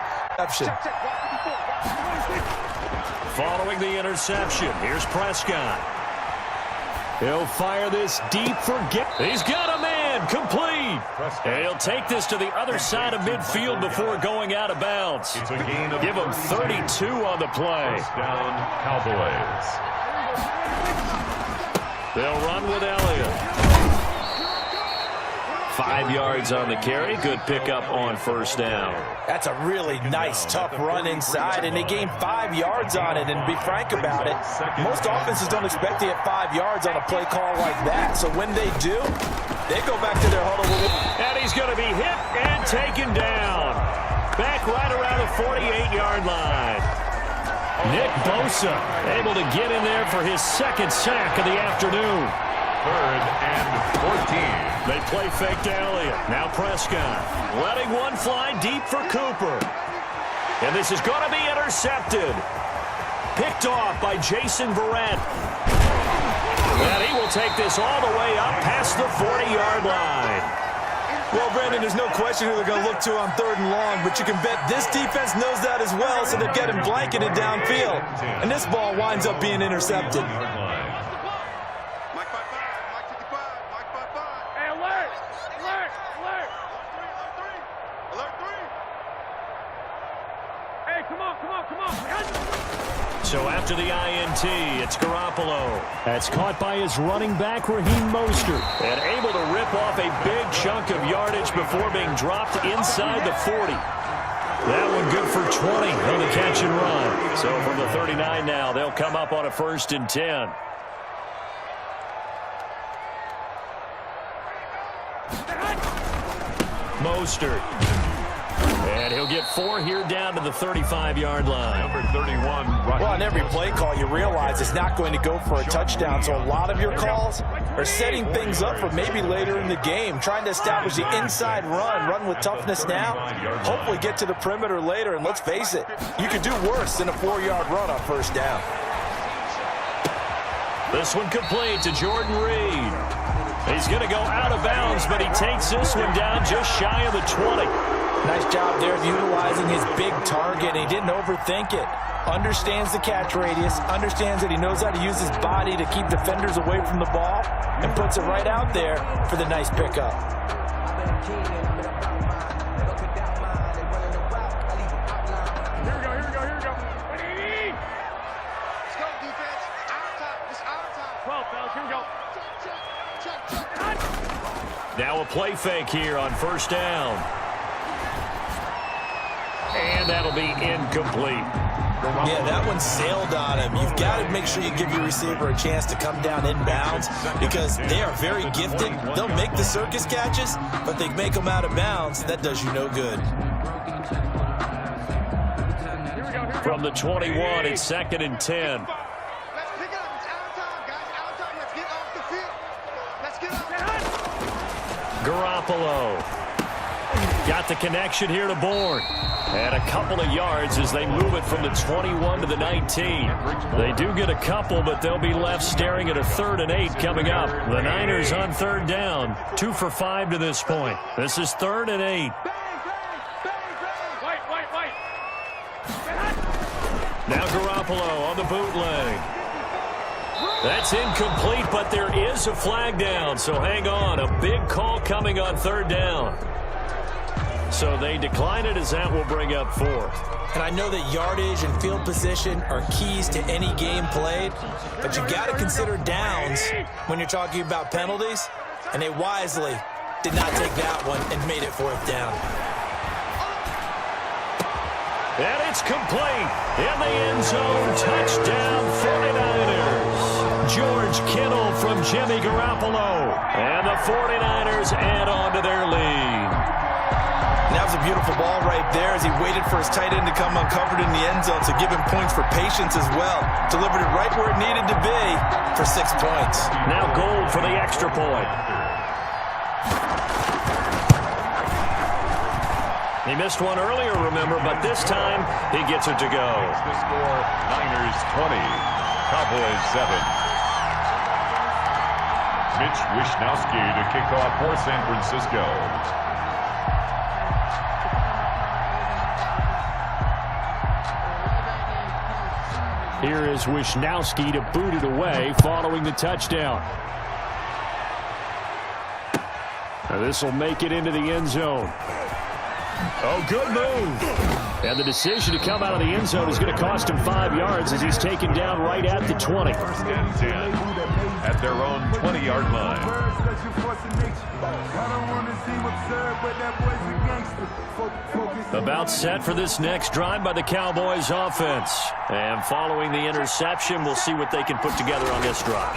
C: Following the interception, here's Prescott. He'll fire this deep for He's got a man, complete. And he'll take this to the other side of midfield before going out of bounds.
F: It's a gain of
C: Give him 32 on the play.
F: First down, Cowboys.
C: They'll run with Elliott. 5 yards on the carry. Good pickup on first down.
D: That's a really nice, tough run inside, and they gained 5 yards on it. And to be frank about it, most offenses don't expect to get 5 yards on a play call like that. So when they do, they go back to their huddle.
C: And he's going to be hit and taken down. Back right around the 48-yard line. Nick Bosa able to get in there for his second sack of the afternoon.
F: 3rd and 14.
C: They play fake to Elliott. Now Prescott letting one fly deep for Cooper. And this is going to be intercepted. Picked off by Jason Verrett. And he will take this all the way up past the 40-yard line.
D: Well, Brandon, there's no question who they're going to look to on third and long, but you can bet this defense knows that as well, so they're getting blanketed downfield. And this ball winds up being intercepted.
C: So after the INT, it's Garoppolo. That's caught by his running back, Raheem Mostert. And able to rip off a big chunk of yardage before being dropped inside the 40. That one good for 20 on the catch and run. So from the 39 now, they'll come up on a 1st and 10. Mostert. And he'll get 4 here down to the 35-yard line.
F: Number 31.
D: Well, on every play call, you realize it's not going to go for a touchdown. So a lot of your calls are setting things up for maybe later in the game, trying to establish the inside run with toughness now, hopefully get to the perimeter later. And let's face it, you could do worse than a 4-yard run on first down.
C: This one complete to Jordan Reed. He's going to go out of bounds, but he takes this one down just shy of the 20.
D: Nice job there of utilizing his big target. He didn't overthink it. Understands the catch radius, understands that he knows how to use his body to keep defenders away from the ball, and puts it right out there for the nice pickup.
L: Here we go. Let's go, defense. It's our time. 12, fellas. Here we go.
C: Now a play fake here on first down. And that'll be incomplete.
D: Yeah, that one sailed on him. You've got to make sure you give your receiver a chance to come down inbounds because they are very gifted. They'll make the circus catches, but they make them out of bounds. That does you no good.
C: From the 21, it's 2nd and 10.
L: Let's pick it up. It's out of time, guys. Out of time. Let's get off the field. Let's get off.
C: Garoppolo got the connection here to Bourne. And a couple of yards as they move it from the 21 to the 19. They do get a couple, but they'll be left staring at a 3rd and 8 coming up. The Niners on 3rd down. 2 for 5 to this point. This is 3rd and 8. Now Garoppolo on the bootleg. That's incomplete, but there is a flag down, so hang on. A big call coming on 3rd down. So they decline it as that will bring up 4th.
D: And I know that yardage and field position are keys to any game played, but you got to consider downs when you're talking about penalties, and they wisely did not take that one and made it 4th down.
C: And it's complete in the end zone. Touchdown 49ers. George Kittle from Jimmy Garoppolo. And the 49ers add on to their lead.
H: And that was a beautiful ball right there as he waited for his tight end to come uncovered in the end zone to give him points for patience as well. Delivered it right where it needed to be for 6 points.
C: Now Gold for the extra point. He missed one earlier, remember, but this time he gets it to go.
F: The score, Niners 20, Cowboys 7. Mitch Wishnowsky to kick off for San Francisco.
C: Here is Wishnowsky to boot it away following the touchdown. Now this will make it into the end zone. Oh, good move. And the decision to come out of the end zone is going to cost him 5 yards as he's taken down right at the 20.
F: 1st and 10 at their own 20-yard line.
C: About set for this next drive by the Cowboys offense. And following the interception, we'll see what they can put together on this drive.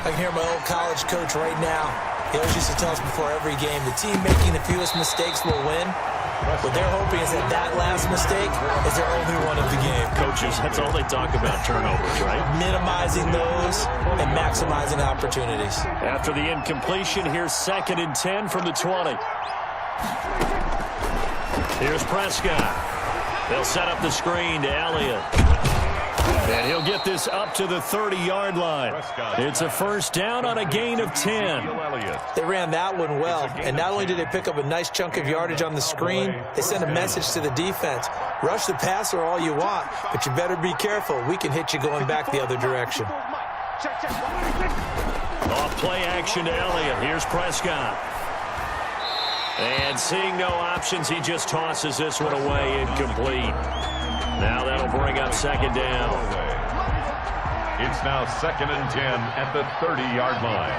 D: I can hear my old college coach right now. He always used to tell us before every game, the team making the fewest mistakes will win. What they're hoping is that that last mistake is their only one of the game.
C: Coaches, that's all they talk about, turnovers, right?
D: Minimizing those and maximizing opportunities.
C: After the incompletion, here's 2nd and 10 from the 20. Here's Prescott. They'll set up the screen to Elliott. And he'll get this up to the 30-yard line. It's a 1st down on a gain of 10.
D: They ran that one well, and not only did they pick up a nice chunk of yardage on the screen, they sent a message to the defense. Rush the passer all you want, but you better be careful. We can hit you going back the other direction.
C: Off play action to Elliott. Here's Prescott. And seeing no options, he just tosses this one away, incomplete. Now that'll bring up 2nd down.
F: It's now 2nd and 10 at the 30-yard line.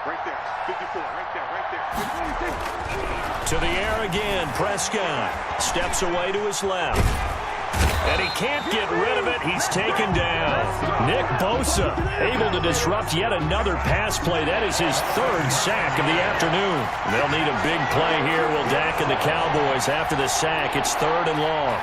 L: Right there. 54. Right there.
C: To the air again, Prescott steps away to his left. And he can't get rid of it. He's taken down. Nick Bosa able to disrupt yet another pass play. That is his 3rd sack of the afternoon. They'll need a big play here. Will Dak and the Cowboys after the sack. It's 3rd and long.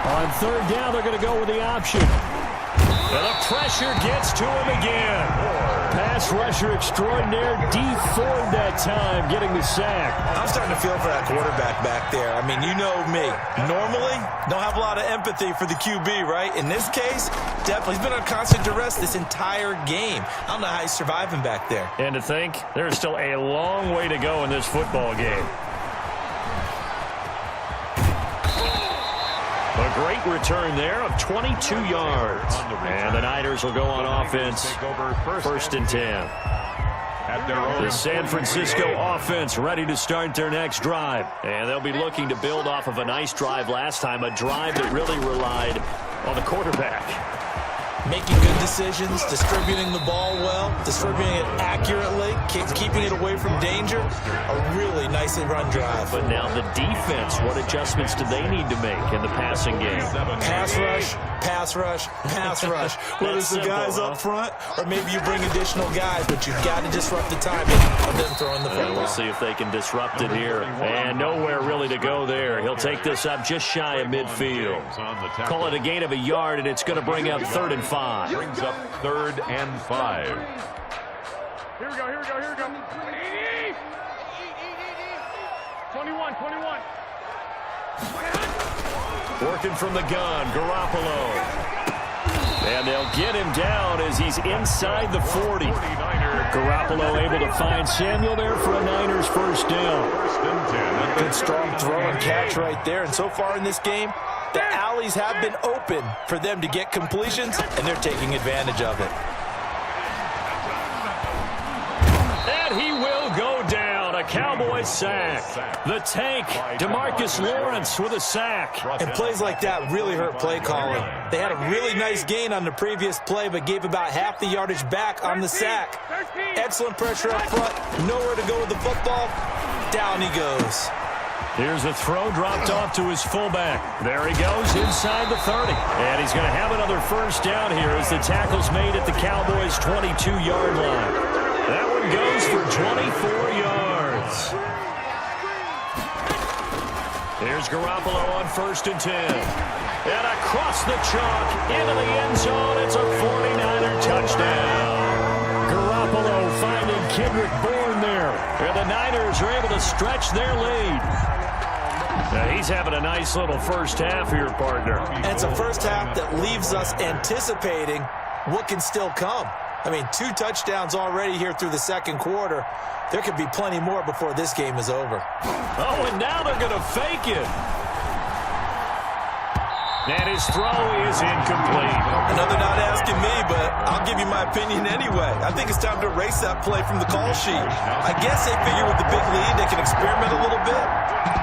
C: On 3rd down, they're going to go with the option. And the pressure gets to him again. Pass rusher extraordinaire, D Ford that time, getting the sack.
D: I'm starting to feel for that quarterback back there. I mean, you know me. Normally, don't have a lot of empathy for the QB, right? In this case, definitely. He's been on constant duress this entire game. I don't know how he's surviving back there.
C: And to think, there's still a long way to go in this football game. A great return there of 22 yards. And the Niners will go on offense, 1st and 10. The San Francisco offense ready to start their next drive. And they'll be looking to build off of a nice drive last time, a drive that really relied on the quarterback.
D: making good decisions, distributing the ball well, distributing it accurately, keeping it away from danger. A really nicely run drive.
C: But now the defense, what adjustments do they need to make in the passing game?
D: Pass rush, pass rush, pass rush. Whether it's the guys up front or maybe you bring additional guys, but you've got to disrupt the timing of them throwing the football.
C: We'll see if they can disrupt it here. And nowhere really to go there. He'll take this up just shy of midfield. Call it a gain of a yard, and it's going to bring up 3rd and 5.
F: Brings up 3rd and 5.
L: Here we go, here we go, here we go. 21.
C: Working from the gun, Garoppolo. And they'll get him down as he's inside the 40. Garoppolo able to find Samuel there for a Niners first down.
D: Good strong throw and catch right there. And so far in this game, the alleys have been open for them to get completions, and they're taking advantage of it.
C: And he will go down. A Cowboys sack. The tank, DeMarcus Lawrence with a sack.
D: And plays like that really hurt play calling. They had a really nice gain on the previous play, but gave about half the yardage back on the sack. Excellent pressure up front. Nowhere to go with the football. Down he goes.
C: Here's a throw dropped off to his fullback. There he goes inside the 30. And he's going to have another first down here as the tackle's made at the Cowboys' 22-yard line. That one goes for 24 yards. Here's Garoppolo on 1st and 10. And across the chalk into the end zone. It's a 49er touchdown. Garoppolo finding Kendrick Bourne there. And the Niners are able to stretch their lead. Now he's having a nice little first half here, partner.
D: And it's a first half that leaves us anticipating what can still come. I mean, 2 touchdowns already here through the second quarter. There could be plenty more before this game is over.
C: Oh, and now they're going to fake it. And his throw is incomplete.
H: I know they're not asking me, but I'll give you my opinion anyway. I think it's time to erase that play from the call sheet. I guess they figure with the big lead they can experiment a little bit.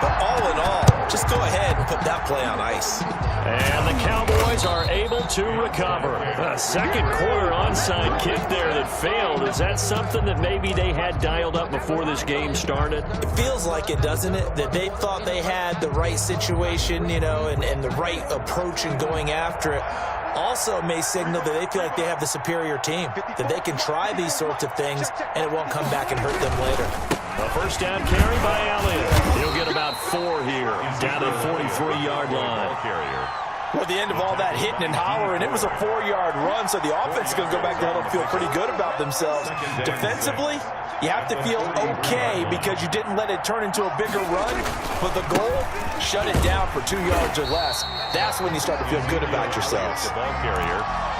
H: But all in all, just go ahead and put that play on ice.
C: And the Cowboys are able to recover. A second quarter onside kick there that failed. Is that something that maybe they had dialed up before this game started?
D: It feels like it, doesn't it? That they thought they had the right situation, you know, and the right approach in going after it. Also may signal that they feel like they have the superior team, that they can try these sorts of things and it won't come back and hurt them later.
C: A first down carry by Elliott. He'll get about 4 here, down at the 43-yard line.
D: Well, at the end of all that hitting and hollering, it was a 4-yard run, so the offense is going to go back there and feel pretty good about themselves. Defensively, you have to feel okay because you didn't let it turn into a bigger run, but the goal, shut it down for 2 yards or less. That's when you start to feel good about yourselves.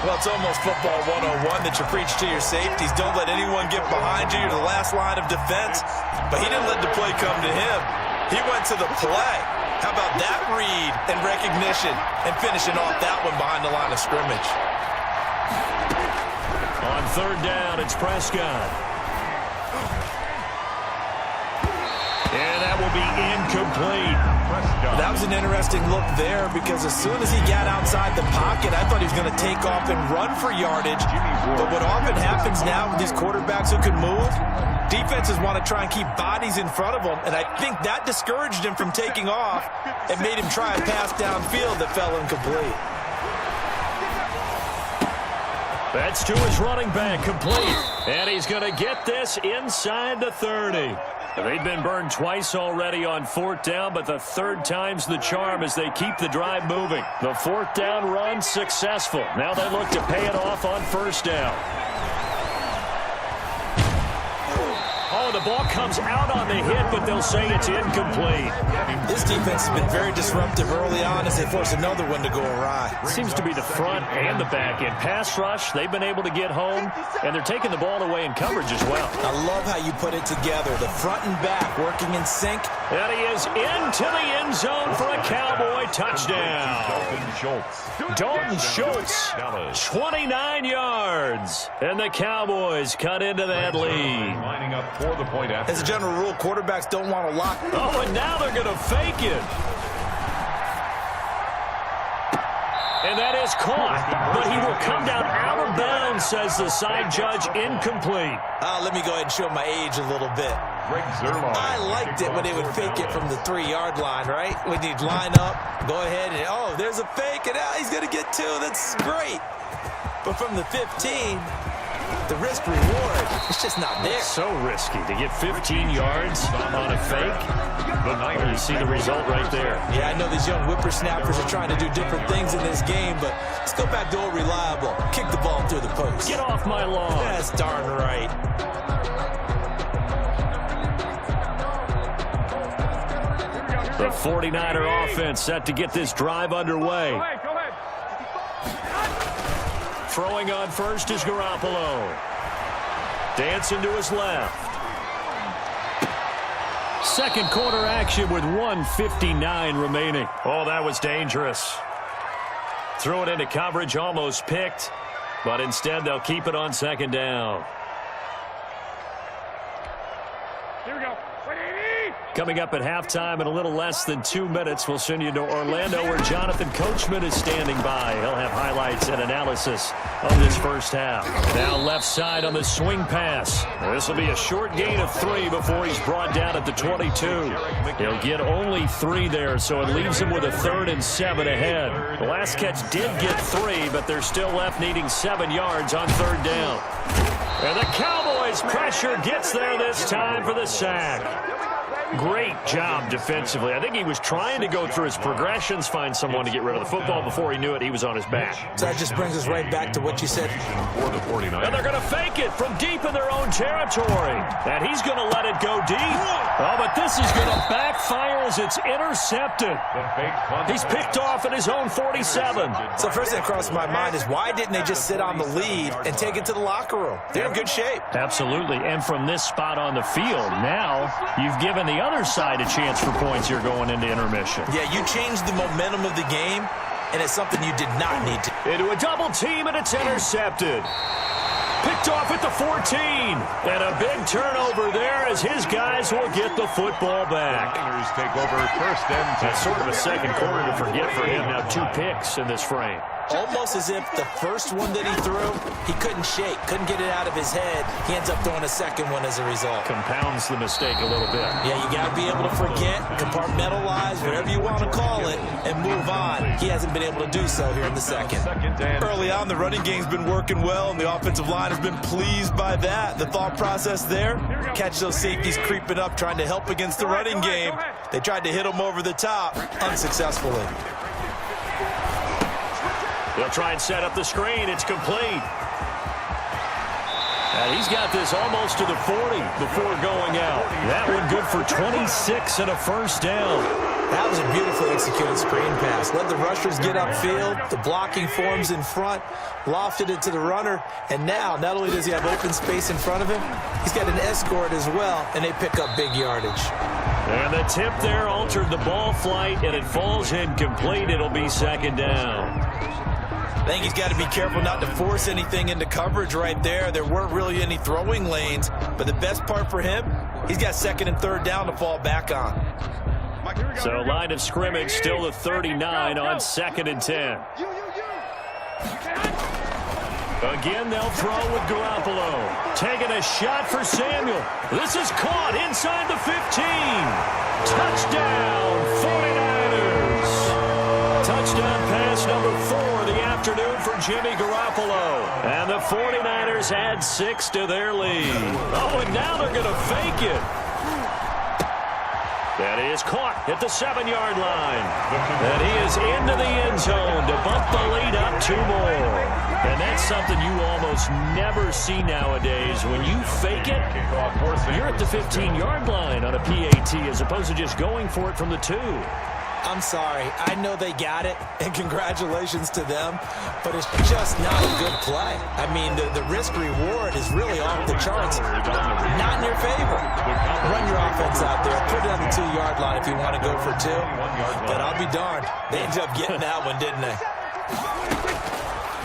H: Well, it's almost football 101 that you preach to your safeties. Don't let anyone get behind you. You're the last line of defense. But he didn't let the play come to him. He went to the play. How about that read and recognition and finishing off that one behind the line of scrimmage?
C: On 3rd down, it's Prescott. And that will be incomplete.
D: That was an interesting look there because as soon as he got outside the pocket, I thought he was going to take off and run for yardage. But what often happens now with these quarterbacks who can move, defenses want to try and keep bodies in front of them, and I think that discouraged him from taking off and made him try a pass downfield that fell incomplete.
C: That's to his running back, complete. And he's going to get this inside the 30. They've been burned twice already on 4th down, but the 3rd time's the charm as they keep the drive moving. The 4th down run successful. Now they look to pay it off on 1st down. Oh, the ball comes out on the hit, but they'll say it's incomplete.
D: This defense has been very disruptive early on as they force another one to go awry.
C: Seems to be the front and the back end. Pass rush, they've been able to get home, and they're taking the ball away in coverage as well.
D: I love how you put it together. The front and back working in sync.
C: And he is into the end zone for a Cowboy touchdown. Dalton Schultz, 29 yards. And the Cowboys cut into that lead.
F: Lining up for the point after.
D: As a general rule, quarterbacks don't want to lock.
C: Oh, and now they're going to fake it. And that is caught, but he will come down out of bounds, says the side judge, incomplete.
D: Let me go ahead and show my age a little bit. I liked it when they would fake it from the 3-yard line, right? When you'd line up, go ahead and, oh, there's a fake, and he's going to get 2. That's great. But from the 15, the risk reward, it's just not there.
C: So risky to get 15 yards on a fake. But you see the result right there.
D: Yeah, I know these young whippersnappers are trying to do different things in this game, but let's go back to old reliable. Kick the ball through the post.
C: Get off my lawn.
D: That's darn right.
C: The 49er offense set to get this drive underway. Throwing on first is Garoppolo. Dancing to his left. Second quarter action with 1:59 remaining. Oh, that was dangerous. Threw it into coverage, almost picked, but instead they'll keep it on second down.
L: Here we go.
C: Coming up at halftime in a little less than 2 minutes, we'll send you to Orlando where Jonathan Coachman is standing by. He'll have highlights and analysis of this first half. Now left side on the swing pass. This will be a short gain of 3 before he's brought down at the 22. He'll get only 3 there, so it leaves him with a 3rd and 7 ahead. The last catch did get 3, but they're still left needing 7 yards on 3rd down. And the Cowboys' pressure gets there this time for the sack. Great job defensively. I think he was trying to go through his progressions, find someone to get rid of the football. Before he knew it, he was on his back.
D: So that just brings us right back to what you said.
F: For the 49ers.
C: And they're going to fake it from deep in their own territory. And he's going to let it go deep. Oh, but this is going to backfire as it's intercepted. He's picked off at his own 47.
D: So first thing that crossed my mind is why didn't they just sit on the lead and take it to the locker room? They're in good shape.
C: Absolutely. And from this spot on the field, now you've given the other side a chance for points here going into intermission.
D: Yeah, you changed the momentum of the game, and it's something you did not need to.
C: Into a double team, and it's intercepted. Picked off at the 14. And a big turnover there as his guys will get the football back.
F: Niners take over 1st and 10.
C: That's sort of a second quarter to forget for him. Now 2 picks in this frame.
D: Almost as if the first one that he threw, he couldn't shake, couldn't get it out of his head. He ends up throwing a second one as a result.
C: Compounds the mistake a little bit.
D: Yeah, you got to be able to forget, compartmentalize, whatever you want to call it, and move on. He hasn't been able to do so here in the second.
H: Early on, the running game's been working well, and the offensive line has been pleased by that. The thought process there, catch those safeties creeping up, trying to help against the running game. They tried to hit him over the top, unsuccessfully.
C: They'll try and set up the screen. It's complete. And he's got this almost to the 40 before going out. That one good for 26 and a 1st down.
D: That was a beautifully executed screen pass. Let the rushers get upfield. The blocking forms in front. Lofted it to the runner. And now, not only does he have open space in front of him, he's got an escort as well, and they pick up big yardage.
C: And the tip there altered the ball flight, and it falls incomplete. It'll be 2nd down.
D: I think he's got to be careful not to force anything into coverage right there. There weren't really any throwing lanes, but the best part for him, he's got 2nd and 3rd down to fall back on.
C: So line of scrimmage still the 39 on 2nd and 10. Again, they'll throw with Garoppolo. Taking a shot for Samuel. This is caught inside the 15. Touchdown, 49ers. Touchdown pass number 4 of the afternoon for Jimmy Garoppolo. And the 49ers add 6 to their lead. Oh, and now they're going to fake it. That is caught at the 7-yard line. And he is into the end zone to bump the lead up 2 more. And that's something you almost never see nowadays. When you fake it, you're at the 15-yard line on a PAT as opposed to just going for it from the 2.
D: I'm sorry. I know they got it, and congratulations to them, but it's just not a good play. I mean, the risk-reward is really off the charts. Not in your favor. Run your offense out there. Put it on the 2-yard line if you want to go for 2. But I'll be darned. They ended up getting that one, didn't they?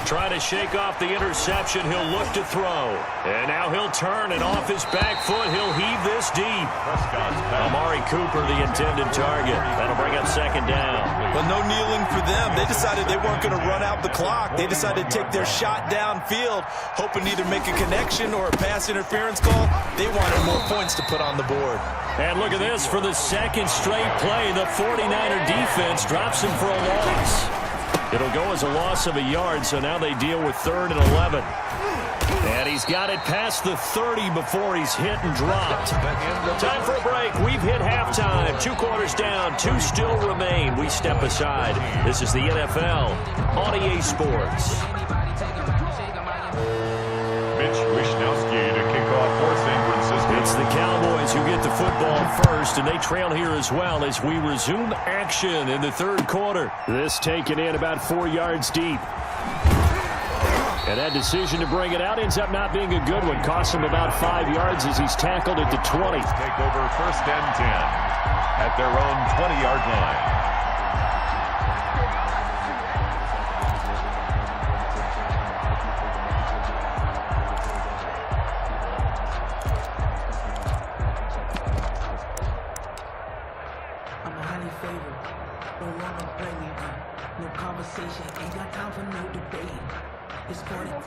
C: Trying to shake off the interception. He'll look to throw. And now he'll turn, and off his back foot, he'll heave this deep. Amari Cooper, the intended target. That'll bring up second down.
D: But no kneeling for them. They decided they weren't going to run out the clock. They decided to take their shot downfield, hoping to either make a connection or a pass interference call. They wanted more points to put on the board.
C: And look at this. For the second straight play, the 49er defense drops him for a loss. It'll go as a loss of a yard, so now they deal with 3rd and 11. And he's got it past the 30 before he's hit and dropped. Time for a break. We've hit halftime. 2 quarters down. 2 still remain. We step aside. This is the NFL on EA Sports.
F: Mitch Wishnowsky to kick off for San Francisco.
C: It's the Cowboys who get the football first, and they trail here as well as we resume action in the 3rd quarter. This taken in about 4 yards deep. And that decision to bring it out ends up not being a good one. Costs him about 5 yards as he's tackled at the 20.
F: Take over 1st and 10 at their own 20-yard line.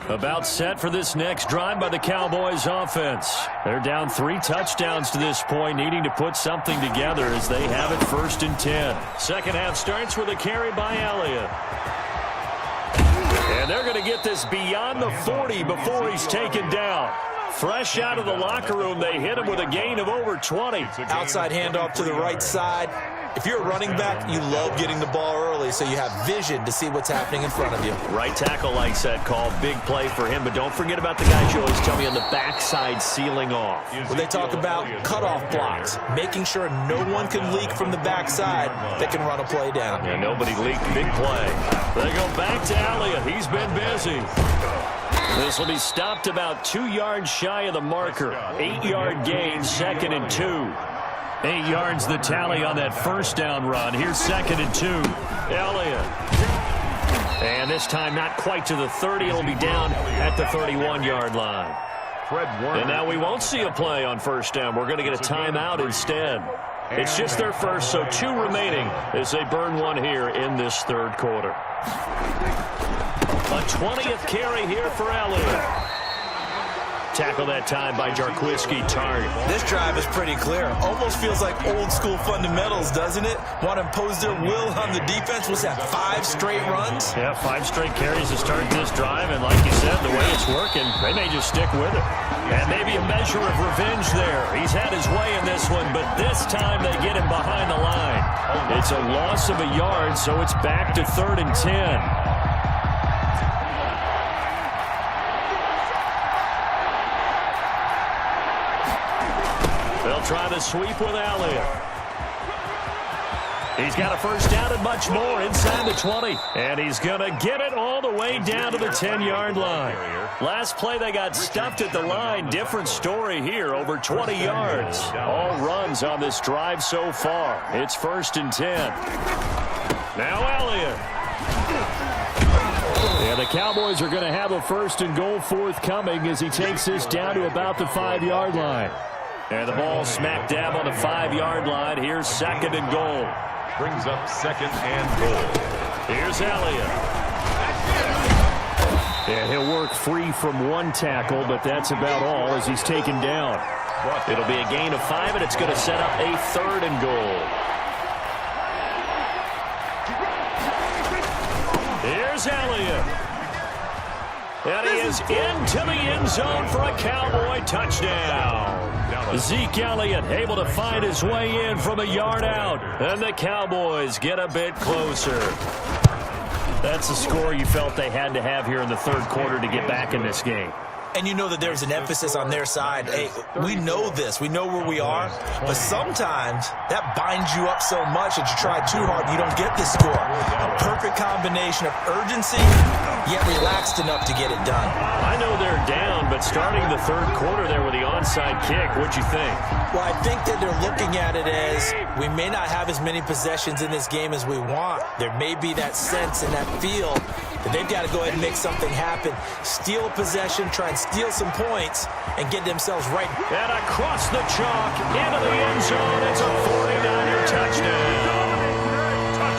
C: About set for this next drive by the Cowboys offense. They're down 3 touchdowns to this point, needing to put something together as they have it 1st and 10. Second half starts with a carry by Elliott. And they're going to get this beyond the 40 before he's taken down. Fresh out of the locker room, they hit him with a gain of over 20.
D: Outside handoff to the right side. If you're a running back, you love getting the ball early so you have vision to see what's happening in front of you.
C: Right tackle likes that call. Big play for him, but don't forget about the guys you always tell me on the backside sealing off.
D: Well, they talk about cutoff blocks, making sure no one can leak from the backside that can run a play down.
C: Yeah, nobody leaked. Big play. They go back to Elliott. He's been busy. This will be stopped about 2 yards shy of the marker. 8-yard gain, 2nd and 2. 8 yards the tally on that 1st down run. Here's 2nd and 2. Elliott. And this time not quite to the 30. It'll be down at the 31-yard line. And now we won't see a play on 1st down. We're going to get a timeout instead. It's just their first, so 2 remaining as they burn one here in this 3rd quarter. A 20th carry here for Elliott. Tackle that time by Jarquiski Tartt.
D: This drive is pretty clear. Almost feels like old school fundamentals, doesn't it? Want to impose their will on the defense. What's that, 5 straight runs?
C: Yeah, 5 straight carries to start this drive, and like you said, the way it's working, they may just stick with it. And maybe a measure of revenge there. He's had his way in this one, but this time they get him behind the line. It's a loss of a yard, so it's back to 3rd and 10. They'll try the sweep with Elliott. He's got a 1st down and much more inside the 20. And he's going to get it all the way down to the 10-yard line. Last play they got stuffed at the line. Different story here, over 20 yards. All runs on this drive so far. It's 1st and 10. Now Elliott. Yeah, the Cowboys are going to have a 1st and goal forthcoming as he takes this down to about the 5-yard line. And the ball smack dab on the 5-yard line. Here's 2nd and goal.
F: Brings up 2nd and goal.
C: Here's Elliott. And he'll work free from 1 tackle, but that's about all as he's taken down. It'll be a gain of 5, and it's going to set up a 3rd and goal. Here's Elliott. And he is into the end zone for a Cowboy touchdown. Zeke Elliott able to find his way in from a yard out. And the Cowboys get a bit closer. That's the score you felt they had to have here in the 3rd quarter to get back in this game.
D: And you know that there's an emphasis on their side. Hey, we know this. We know where we are. But sometimes that binds you up so much that you try too hard and you don't get this score. A perfect combination of urgency yet relaxed enough to get it done.
C: I know they're down, but starting the third quarter there with the onside kick, what'd you think?
D: Well, I think that they're looking at it as we may not have as many possessions in this game as we want. There may be that sense and that feel that they've got to go ahead and make something happen. Steal possession, try and steal some points, and get themselves right.
C: And across the chalk, into the end zone, it's a 49er touchdown.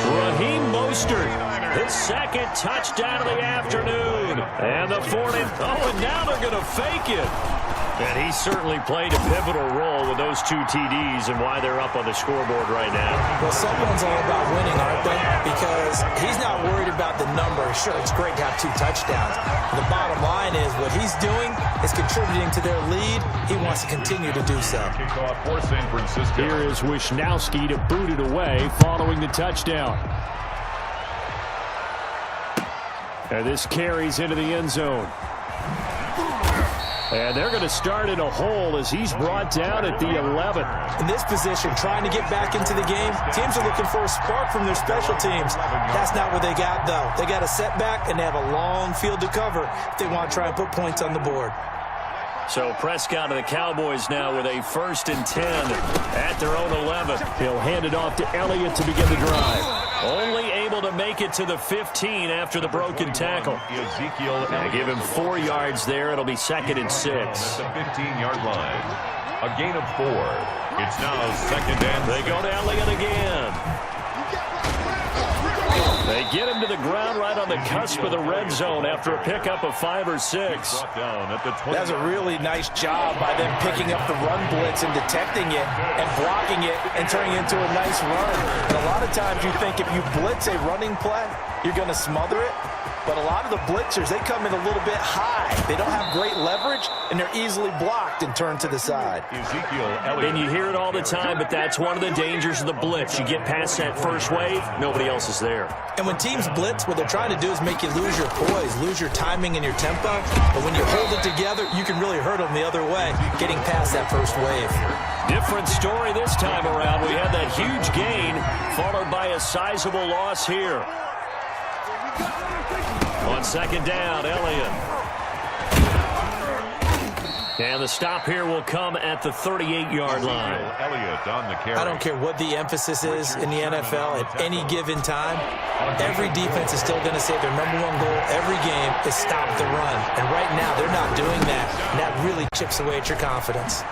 C: Raheem Mostert, his second touchdown of the afternoon. And the 40, and now they're going to fake it. And he certainly played a pivotal role with those 2 TDs and why they're up on the scoreboard right now.
D: Well, someone's all about winning, aren't they? Because he's not worried about the number. Sure, it's great to have 2 touchdowns. The bottom line is what he's doing is contributing to their lead. He wants to continue to do so.
F: Kickoff for San Francisco.
C: Here is Wisnowski to boot it away following the touchdown. And this carries into the end zone. And they're going to start in a hole as he's brought down at the 11.
D: In this position, trying to get back into the game, teams are looking for a spark from their special teams. That's not what they got, though. They got a setback, and they have a long field to cover if they want to try and put points on the board.
C: So Prescott and the Cowboys now with a 1st and 10 at their own 11. He'll hand it off to Elliott to begin the drive. Only able to make it to the 15 after the broken tackle.
F: Ezekiel,
C: give him 4 yards there. It'll be 2nd and 6.
F: At the 15-yard line. A gain of 4. It's now 2nd and 6.
C: They go to Elliott again. They get him to the ground right on the cusp of the red zone after a pickup of 5 or 6.
D: That's a really nice job by them picking up the run blitz and detecting it and blocking it and turning it into a nice run. And a lot of times you think if you blitz a running play, you're going to smother it. But a lot of the blitzers, they come in a little bit high. They don't have great leverage, and they're easily blocked and turned to the side.
F: Ezekiel Elliott.
C: And you hear it all the time, but that's one of the dangers of the blitz. You get past that first wave, nobody else is there.
D: And when teams blitz, what they're trying to do is make you lose your poise, lose your timing and your tempo. But when you hold it together, you can really hurt them the other way, getting past that first wave.
C: Different story this time around. We had that huge gain, followed by a sizable loss here. On 2nd down, Elliott. And the stop here will come at the 38-yard line.
F: Elliott on the carry.
D: I don't care what the emphasis is in the NFL at any given time. Every defense is still going to say their #1 goal every game is stop the run. And right now, they're not doing that. And that really chips away at your confidence.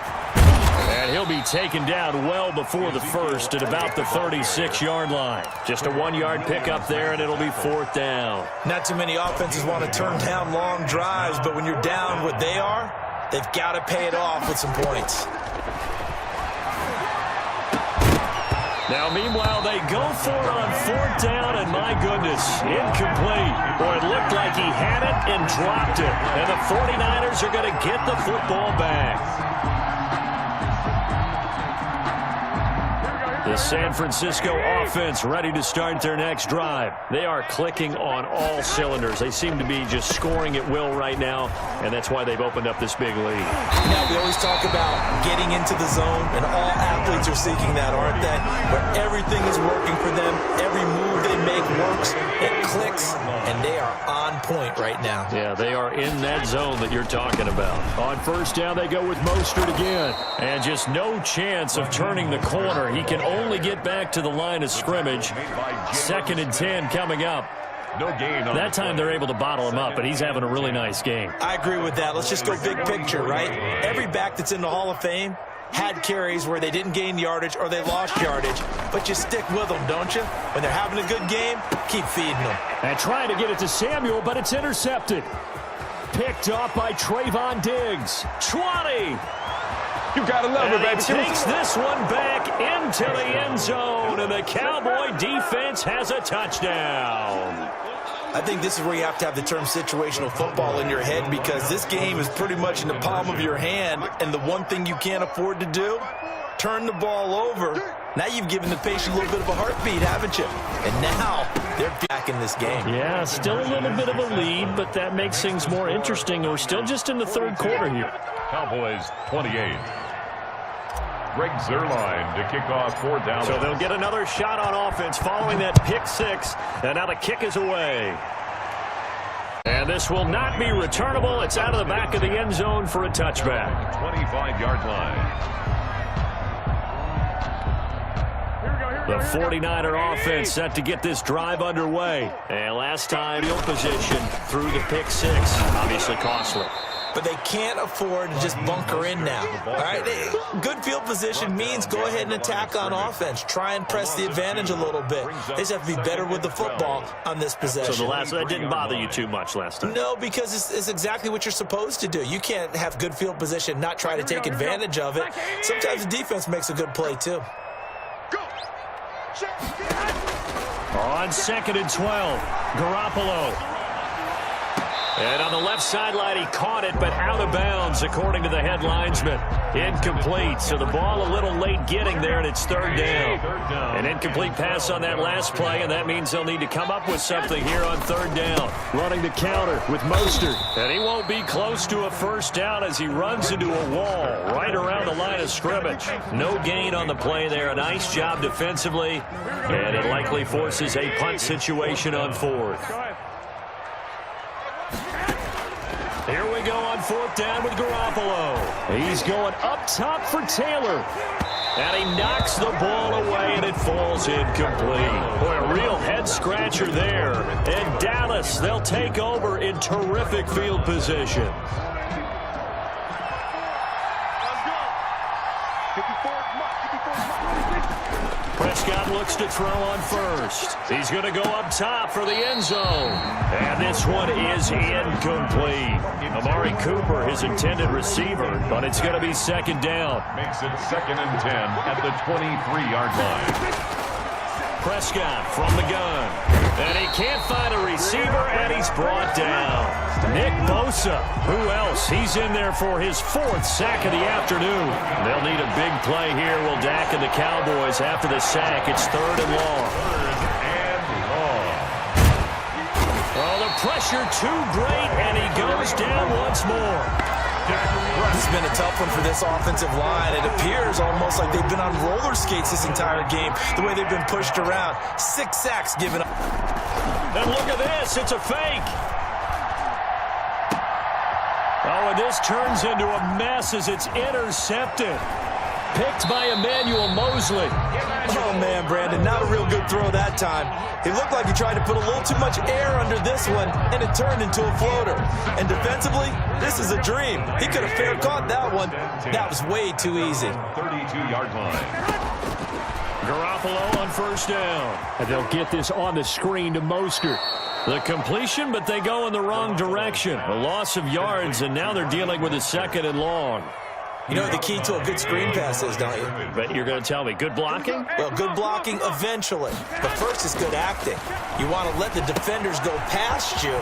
C: And he'll be taken down well before the first at about the 36-yard line. Just a 1-yard pickup there, and it'll be 4th down.
D: Not too many offenses want to turn down long drives, but when you're down what they are, they've got to pay it off with some points.
C: Now, meanwhile, they go for it on 4th down, and my goodness, incomplete. Boy, it looked like he had it and dropped it. And the 49ers are going to get the football back. The San Francisco offense ready to start their next drive. They are clicking on all cylinders. They seem to be just scoring at will right now, and that's why they've opened up this big lead.
D: Now, we always talk about getting into the zone, and all athletes are seeking that, aren't they? Where everything is working for them, every move they make works, it clicks, and they are on point right now.
C: Yeah, they are in that zone that you're talking about. On 1st down, they go with Mostert again. And just no chance of turning the corner. He can only get back to the line of scrimmage. 2nd and 10 coming up.
F: No gain.
C: That time they're able to bottle him up, but he's having a really nice game.
D: I agree with that. Let's just go big picture, right? Every back that's in the Hall of Fame had carries where they didn't gain yardage or they lost yardage, but you stick with them, don't you? When they're having a good game, keep feeding them.
C: And trying to get it to Samuel, but it's intercepted. Picked off by Trayvon Diggs. 20.
G: You gotta love it, baby.
C: He takes this one back into the end zone, and the Cowboy defense has a touchdown.
D: I think this is where you have to have the term situational football in your head, because this game is pretty much in the palm of your hand, and the one thing you can't afford to do, turn the ball over. Now you've given the patient a little bit of a heartbeat, haven't you? And now they're back in this game.
C: Yeah, still a little bit of a lead, but that makes things more interesting. We're still just in the 3rd quarter here.
F: Cowboys 28. Greg Zuerlein to kick off 4th down.
C: So they'll get another shot on offense following that pick 6, and now the kick is away. And this will not be returnable. It's out of the back of the end zone for a touchback.
F: 25-yard line.
C: The 49er offense set to get this drive underway. And last time, field position through the pick six. Obviously costly.
D: But they can't afford to just bunker in now. All right, good field position means go ahead and attack on offense. Try and press the advantage a little bit. They just have to be better with the football on this possession.
C: So that didn't bother you too much last time?
D: No, because it's exactly what you're supposed to do. You can't have good field position, not try to take advantage of it. Sometimes the defense makes a good play too.
C: On 2nd and 12, Garoppolo. And on the left sideline, he caught it, but out of bounds, according to the head linesman. Incomplete, so the ball a little late getting there, and it's third down. An incomplete pass on that last play, and that means they'll need to come up with something here on third down. Running the counter with Mostert. And he won't be close to a first down as he runs into a wall right around the line of scrimmage. No gain on the play there. A nice job defensively, and it likely forces a punt situation on fourth. Here we go on fourth down with Garoppolo. He's going up top for Taylor. And he knocks the ball away, and it falls incomplete. Boy, a real head-scratcher there. And Dallas, they'll take over in terrific field position. Prescott looks to throw on first. He's going to go up top for the end zone. And this one is incomplete. Amari Cooper, his intended receiver, but it's going to be second down.
F: Makes it 2nd and 10 at the 23-yard line.
C: Prescott from the gun. And he can't find a receiver, and he's brought down. Nick Bosa. Who else? He's in there for his 4th sack of the afternoon. They'll need a big play here. Will Dak and the Cowboys after the sack. It's third and long. Oh, the pressure too great, and he goes down once more.
D: This has been a tough one for this offensive line. It appears almost like they've been on roller skates this entire game, the way they've been pushed around. 6 sacks given up.
C: And look at this. It's a fake. Oh, and this turns into a mess as it's intercepted. Picked by Emmanuel Mosley.
D: Oh, man, Brandon, not a real good throw that time. It looked like he tried to put a little too much air under this one, and it turned into a floater. And defensively, this is a dream. He could have fair caught that one. That was way too easy.
F: 32-yard line.
C: Garoppolo on first down. And they'll get this on the screen to Mostert. The completion, but they go in the wrong direction. A loss of yards, and now they're dealing with a 2nd and long.
D: You know what the key to a good screen pass is, don't you?
C: But you're going to tell me, good blocking?
D: Well, good blocking eventually. But first is good acting. You want to let the defenders go past you,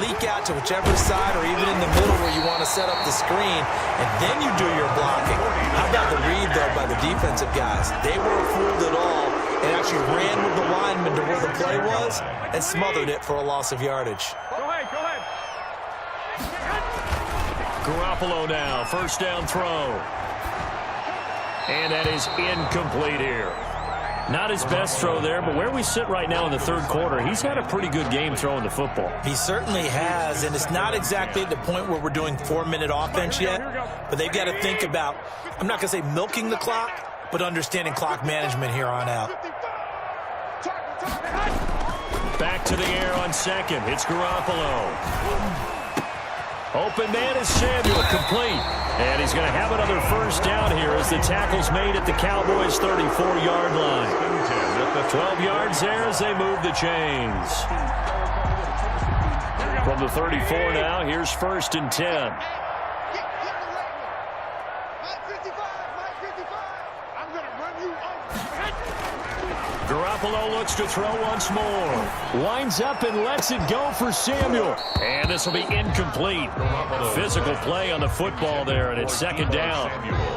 D: leak out to whichever side or even in the middle where you want to set up the screen, and then you do your blocking. How about the read, though, by the defensive guys? They weren't fooled at all and actually ran with the lineman to where the play was and smothered it for a loss of yardage.
L: Go ahead, go ahead.
C: Garoppolo now, first down throw. And that is incomplete here. Not his best throw there, but where we sit right now in the third quarter, he's had a pretty good game throwing the football.
D: He certainly has, and it's not exactly at the point where we're doing 4-minute offense yet, but they've got to think about, I'm not going to say milking the clock, but understanding clock management here on out.
C: Back to the air on second. It's Garoppolo. Open man is Samuel, complete. And he's going to have another first down here as the tackle's made at the Cowboys' 34-yard line. 12 yards there as they move the chains. From the 34 now, here's 1st and 10. Garoppolo looks to throw once more. Winds up and lets it go for Samuel. And this will be incomplete. Physical play on the football there, and it's 2nd down.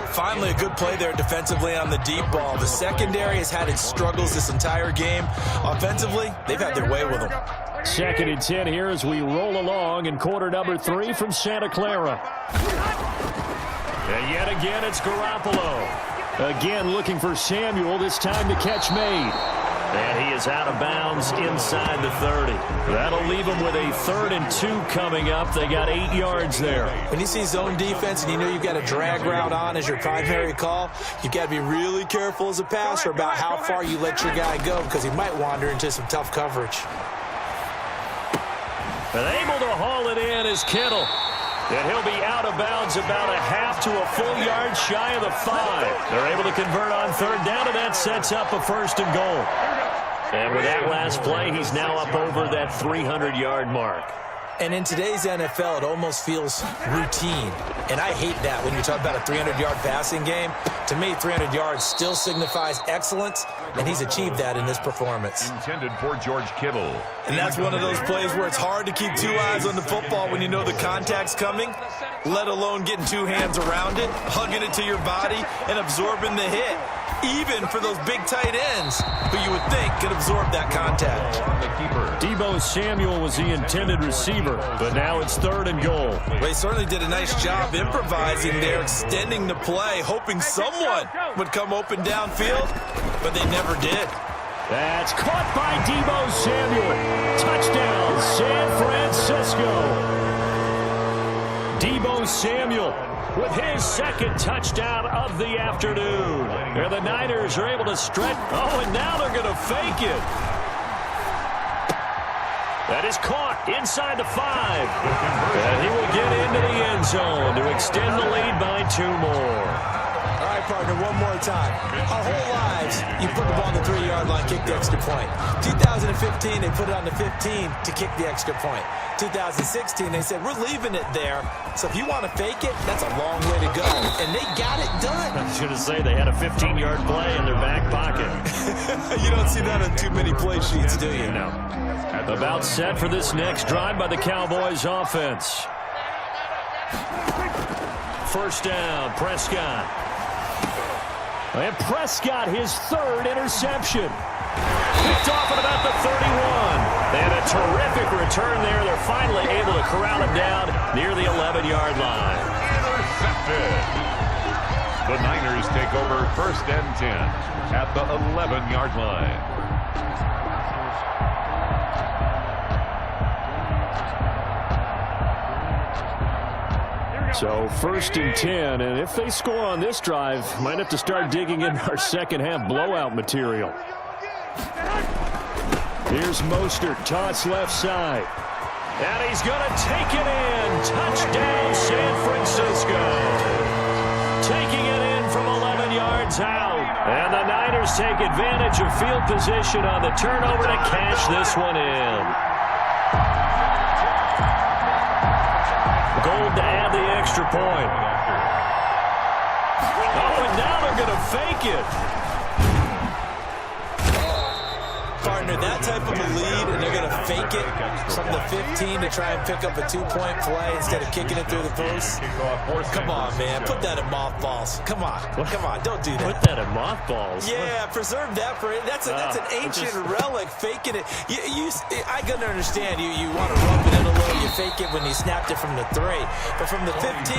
D: Finally, a good play there defensively on the deep ball. The secondary has had its struggles this entire game. Offensively, they've had their way with them.
C: 2nd and 10 here as we roll along in quarter number 3 from Santa Clara. And yet again, it's Garoppolo. Again, looking for Samuel, this time the catch made. And he is out of bounds inside the 30. That'll leave him with a 3rd and 2 coming up. They got 8 yards there.
D: When you see zone defense and you know you've got a drag route on as your primary call, you've got to be really careful as a passer about how far you let your guy go because he might wander into some tough coverage.
C: And able to haul it in is Kittle. And he'll be out of bounds about a half to a full yard shy of the 5. They're able to convert on 3rd down, and that sets up a 1st and goal. And with that last play, he's now up over that 300-yard mark.
D: And in today's NFL, it almost feels routine. And I hate that when you talk about a 300-yard passing game. To me, 300 yards still signifies excellence, and he's achieved that in this performance.
F: Intended for George Kittle.
H: And that's one of those plays where it's hard to keep 2 eyes on the football when you know the contact's coming, let alone getting 2 hands around it, hugging it to your body, and absorbing the hit. Even for those big tight ends who you would think could absorb that contact.
C: Deebo Samuel was the intended receiver, but now it's 3rd and goal.
H: They certainly did a nice job improvising there, extending the play, hoping someone would come open downfield, but they never did.
C: That's caught by Deebo Samuel. Touchdown, San Francisco. Deebo Samuel with his 2nd touchdown of the afternoon. And the Niners are able to stretch. Oh, and now they're going to fake it. That is caught inside the 5. And he will get into the end zone to extend the lead by 2 more.
D: All right, partner, one more time. Our whole lives, you put the ball on the 3-yard line, kick the extra point. 2015, they put it on the 15 to kick the extra point. 2016, they said, we're leaving it there. So if you want to fake it, that's a long way to go. And they got it done.
C: I was going to say they had a 15-yard play in their back pocket.
H: You don't see that on too many play sheets, do you?
C: No. About set for this next drive by the Cowboys offense. 1st down, Prescott. And Prescott, his 3rd interception. Picked off at about the 31. And a terrific return there. They're finally able to corral him down near the 11-yard line.
F: Intercepted. The Niners take over 1st and 10 at the 11-yard line.
C: So 1st and 10, and if they score on this drive, might have to start digging in our second-half blowout material. Here's Mostert, toss left side. And he's going to take it in. Touchdown, San Francisco. Taking it in from 11 yards out. And the Niners take advantage of field position on the turnover to cash this one in. Gold to add the extra point. Oh, and now they're going to fake it.
D: Partner, that type of a lead, and they're going to fake it from the 15 to try and pick up a 2-point play instead of kicking it through the post. Come on, man. Put that in mothballs. Come on. Come on. Don't do that.
C: Put that in mothballs?
D: Yeah, preserve that for it. That's an ancient relic, faking it. I can understand you want to rub it in a little. You fake it when you snapped it from the 3. But from the 15,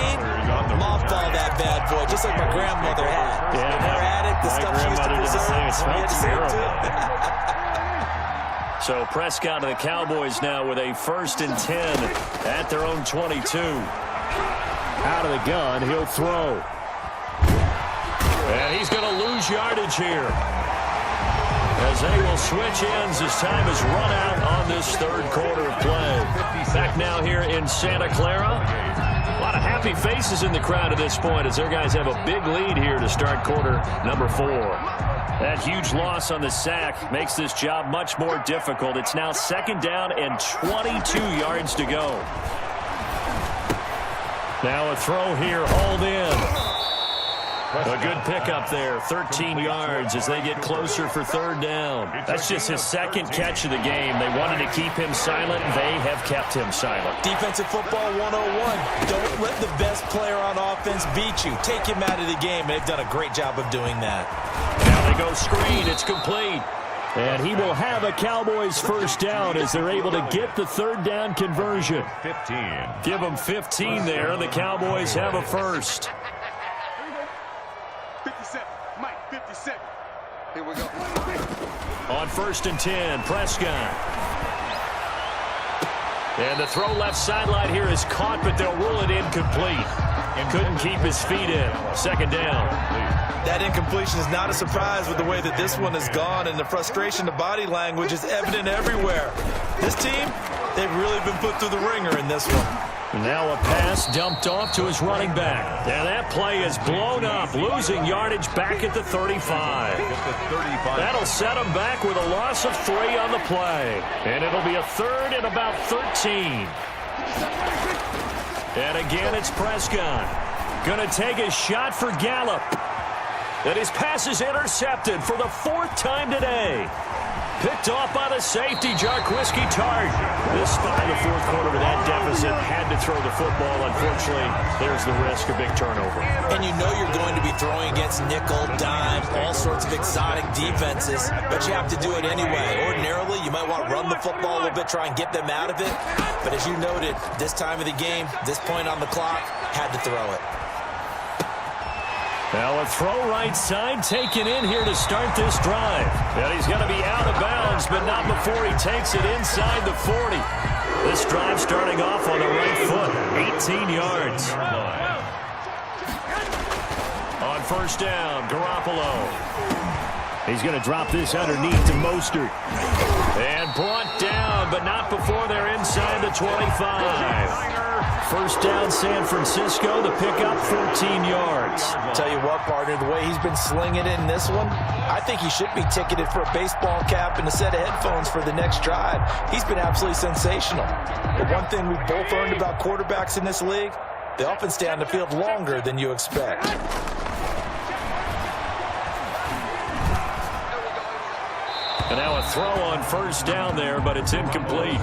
D: mothball that bad boy, just like my grandmother had.
C: Yeah,
D: never had it. The stuff she used to preserve.
C: It smelled terrible. So Prescott and the Cowboys now with a 1st and 10 at their own 22. Out of the gun, he'll throw. And he's going to lose yardage here, as they will switch ends as time is run out on this 3rd quarter of play. Back now here in Santa Clara. A lot of happy faces in the crowd at this point as their guys have a big lead here to start quarter number 4. That huge loss on the sack makes this job much more difficult. It's now 2nd down and 22 yards to go. Now a throw here, hauled in. A good pickup there, 13 yards as they get closer for 3rd down. That's just his 2nd catch of the game. They wanted to keep him silent. They have kept him silent.
D: Defensive football 101. Don't let the best player on offense beat you. Take him out of the game. They've done a great job of doing that.
C: Now they go screen. It's complete. And he will have a Cowboys 1st down as they're able to get the 3rd down conversion.
F: 15.
C: Give them 15 there. The Cowboys have a 1st.
L: 57. Mike, 57. Here we go.
C: On 1st and 10, Prescott. And the throw left sideline here is caught, but they'll rule it incomplete. Couldn't keep his feet in. 2nd down.
H: That incompletion is not a surprise with the way that this one has gone, and the frustration, the body language is evident everywhere. This team, they've really been put through the ringer in this one.
C: Now a pass dumped off to his running back. And that play is blown up, losing yardage back at the 35. That'll set him back with a loss of 3 on the play. And it'll be a 3rd and about 13. And again, it's Prescott. Going to take a shot for Gallup. And his pass is intercepted for the 4th time today. Picked off by the safety, Jarquiski Tart. This spot in the 4th quarter with that deficit had to throw the football. Unfortunately, there's the risk of big turnover.
D: And you know you're going to be throwing against nickel, dime, all sorts of exotic defenses, but you have to do it anyway. Ordinarily, you might want to run the football a little bit, try and get them out of it. But as you noted, this time of the game, this point on the clock, had to throw it.
C: Now a throw right side taken in here to start this drive. And he's going to be out of bounds, but not before he takes it inside the 40. This drive starting off on the right foot, 18 yards. On 1st down, Garoppolo. He's going to drop this underneath to Mostert. And brought down, but not before they're inside the 25. 1st down, San Francisco. The pickup, 14 yards.
D: Tell you what, partner, the way he's been slinging it in this one, I think he should be ticketed for a baseball cap and a set of headphones for the next drive. He's been absolutely sensational. But one thing we've both learned about quarterbacks in this league, they often stay on the field longer than you expect.
C: And now a throw on 1st down there, but it's incomplete.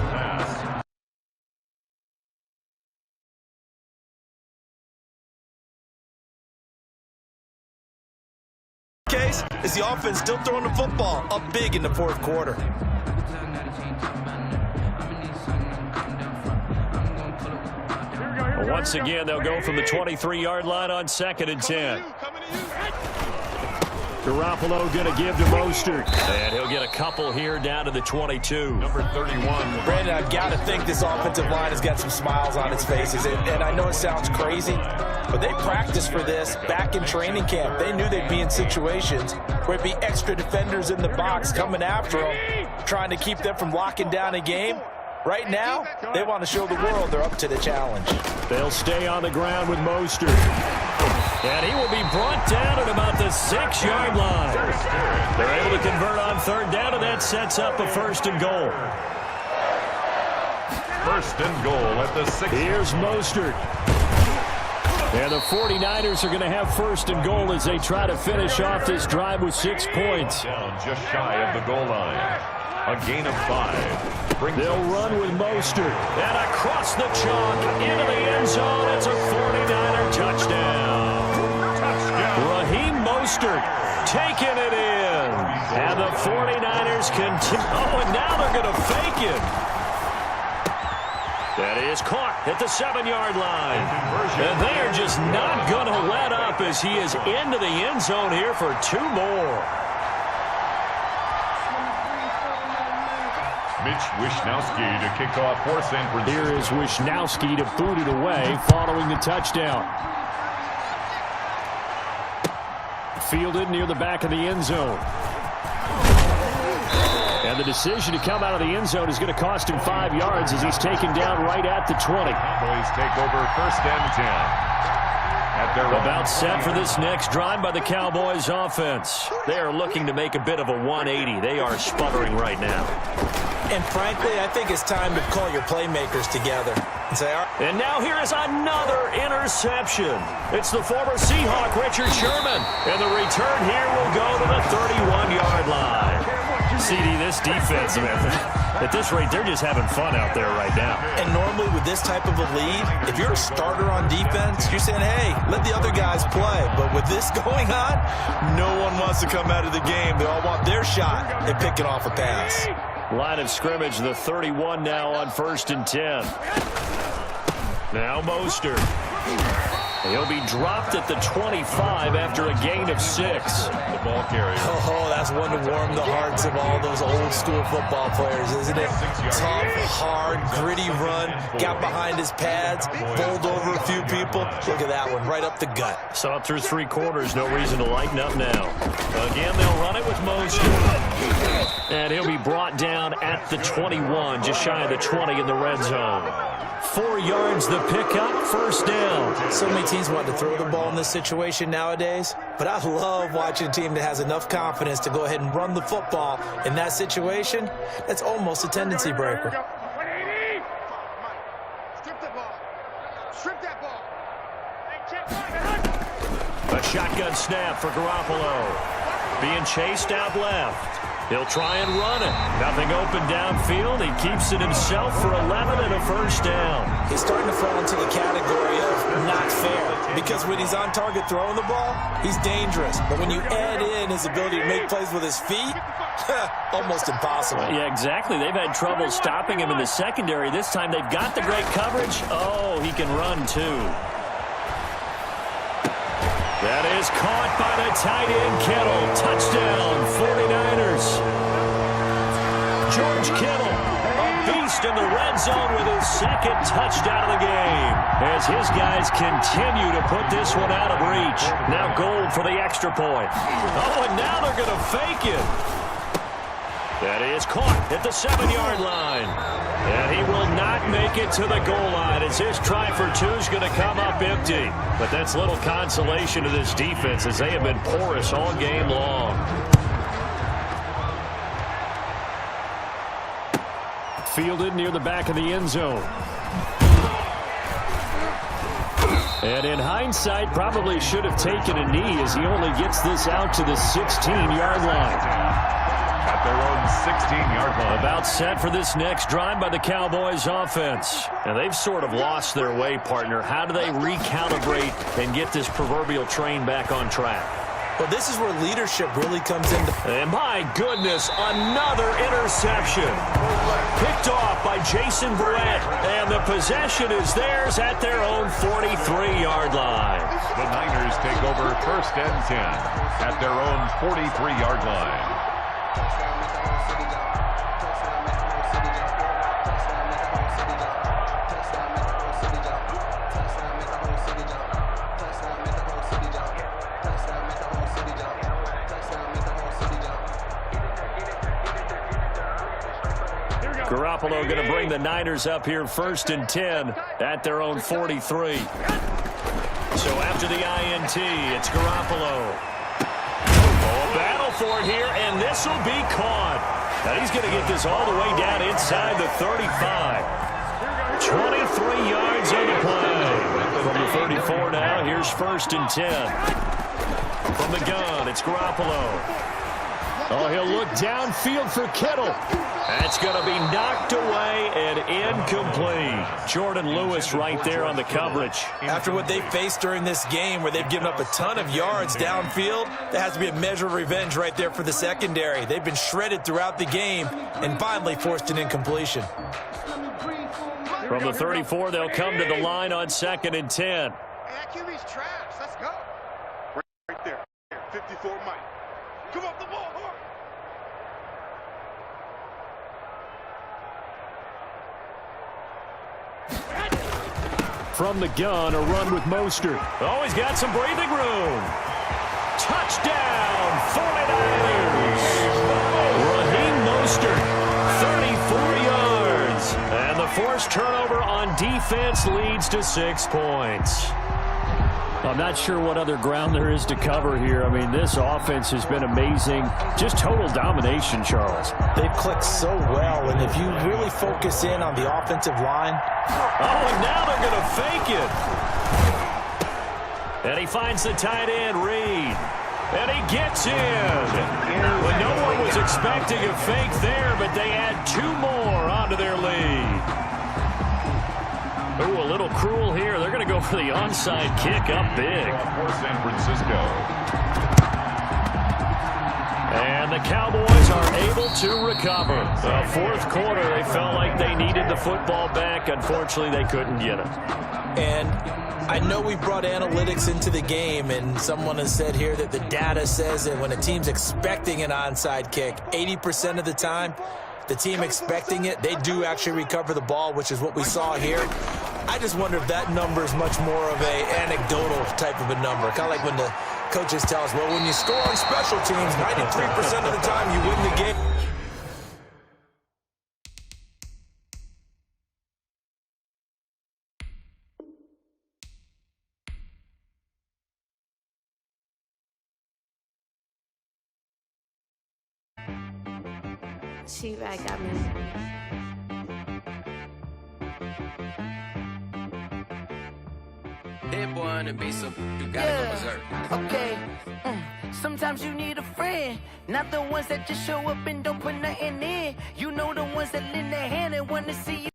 H: Case is the offense still throwing the football up big in the 4th quarter.
C: Once again, they'll go from the 23-yard line on 2nd and 10. Garoppolo going to give to Mostert. And he'll get a couple here down to the 22.
F: Number 31.
D: Brandon, I've got to think this offensive line has got some smiles on its faces. And I know it sounds crazy, but they practiced for this back in training camp. They knew they'd be in situations where it'd be extra defenders in the box coming after them, trying to keep them from locking down a game. Right now, they want to show the world they're up to the challenge.
C: They'll stay on the ground with Mostert. And he will be brought down at about the 6-yard line. They're able to convert on 3rd down, and that sets up a 1st and goal.
F: 1st and goal at the 6.
C: Here's Mostert. And the 49ers are going to have 1st and goal as they try to finish off this drive with 6 points.
F: Down just shy of the goal line. A gain of 5.
C: They'll run with Mostert. And across the chalk into the end zone. It's a 49er touchdown. Raheem Mostert taking it in. And the 49ers continue. Oh, and now they're going to fake it. That is caught at the 7-yard line. And they are just not going to let up as he is into the end zone here for 2 more.
F: Mitch Wishnowsky to kick off for San Francisco.
C: Here is Wishnowsky to boot it away following the touchdown. Fielded near the back of the end zone. And the decision to come out of the end zone is going to cost him 5 yards as he's taken down right at the 20.
F: Cowboys take over 1st and 10.
C: About set for this next drive by the Cowboys offense. They are looking to make a bit of a 180. They are sputtering right now.
D: And frankly, I think it's time to call your playmakers together and say, all right.
C: And now here is another interception. It's the former Seahawk, Richard Sherman. And the return here will go to the 31-yard line. CD, this defense, at this rate, they're just having fun out there right now.
D: And normally with this type of a lead, if you're a starter on defense, you're saying, hey, let the other guys play. But with this going on, no one wants to come out of the game. They all want their shot at picking off a pass.
C: Line of scrimmage, the 31 now on 1st and 10. Now Mostert. He'll be dropped at the 25 after a gain of 6.
F: The ball carrier.
D: Oh, that's one to warm the hearts of all those old school football players, isn't it? Tough, hard, gritty run, got behind his pads, bowled over a few people. Look at that one, right up the gut.
C: Saw it through 3 quarters, no reason to lighten up now. Again, they'll run it with Mostert. And he'll be brought down at the 21, just shy of the 20 in the red zone. 4 yards the pickup, first down.
D: So many teams want to throw the ball in this situation nowadays, but I love watching a team that has enough confidence to go ahead and run the football in that situation. That's almost a tendency breaker.
L: Strip that ball. Strip that ball.
C: A shotgun snap for Garoppolo. Being chased out left. He'll try and run it. Nothing open downfield. He keeps it himself for 11 and a first down.
D: He's starting to fall into the category of not fair, because when he's on target throwing the ball, he's dangerous. But when you add in his ability to make plays with his feet, almost impossible.
C: Yeah, exactly. They've had trouble stopping him in the secondary. This time they've got the great coverage. Oh, he can run too. That is caught by the tight end, Kittle. Touchdown, 49ers. George Kittle, a beast in the red zone with his second touchdown of the game, as his guys continue to put this one out of reach. Now Gold for the extra point. Oh, and now they're going to fake it. That is caught at the 7-yard line. And he will not make it to the goal line, as his try for 2 is going to come up empty. But that's little consolation to this defense, as they have been porous all game long. Fielded near the back of the end zone. And in hindsight, probably should have taken a knee, as he only gets this out to the 16-yard line.
F: At their own 16-yard line.
C: About set for this next drive by the Cowboys offense. And they've sort of lost their way, partner. How do they recalibrate and get this proverbial train back on track?
D: Well, this is where leadership really comes into.
C: And my goodness, another interception. Picked off by Jason Verrett. And the possession is theirs at their own 43-yard line.
F: The Niners take over first and 10 at their own 43-yard line.
C: Garoppolo going to bring the Niners up here first and 10 at their own 43. So after the INT, it's Garoppolo. Oh, battle for it here, and this will be caught. Now he's going to get this all the way down inside the 35. 23 yards on the play. From the 34 now, here's first and 10. From the gun, it's Garoppolo. Oh, he'll look downfield for Kittle. That's going to be knocked away and incomplete. Jordan Lewis right there on the coverage.
D: After what they faced during this game, where they've given up a ton of yards downfield, there has to be a measure of revenge right there for the secondary. They've been shredded throughout the game and finally forced an incompletion.
C: From the 34, they'll come to the line on 2nd and 10.
L: Hey, that QB's trash. Let's go. Right there. 54 Mike. Come up the ball.
C: From the gun, a run with Mostert. Oh, he's got some breathing room. Touchdown, 49ers. Raheem Mostert, 34 yards. And the forced turnover on defense leads to 6 points. I'm not sure what other ground there is to cover here. I mean, this offense has been amazing. Just total domination, Charles.
D: They've clicked so well, and if you really focus in on the offensive line.
C: Oh, and now they're going to fake it. And he finds the tight end, Reed. And he gets in. But no one was expecting a fake there, but they add 2 more onto their lead. Ooh, a little cruel here. They're going to go for the onside kick up big.
F: For San Francisco.
C: And the Cowboys are able to recover. The fourth quarter, they felt like they needed the football back. Unfortunately, they couldn't get it.
D: And I know we brought analytics into the game, and someone has said here that the data says that when a team's expecting an onside kick, 80% of the time, the team expecting it, they do actually recover the ball, which is what we saw here. I just wonder if that number is much more of a anecdotal type of a number. Kind of like when the coaches tell us, well, when you score on special teams, 93% of the time you win the game.
M: She-Rag got me.
J: That boy on the beat, so you gotta go berserk.
M: Okay. Sometimes you need a friend, not the ones that just show up and don't put nothing in. You know the ones that lend their hand and want to see you.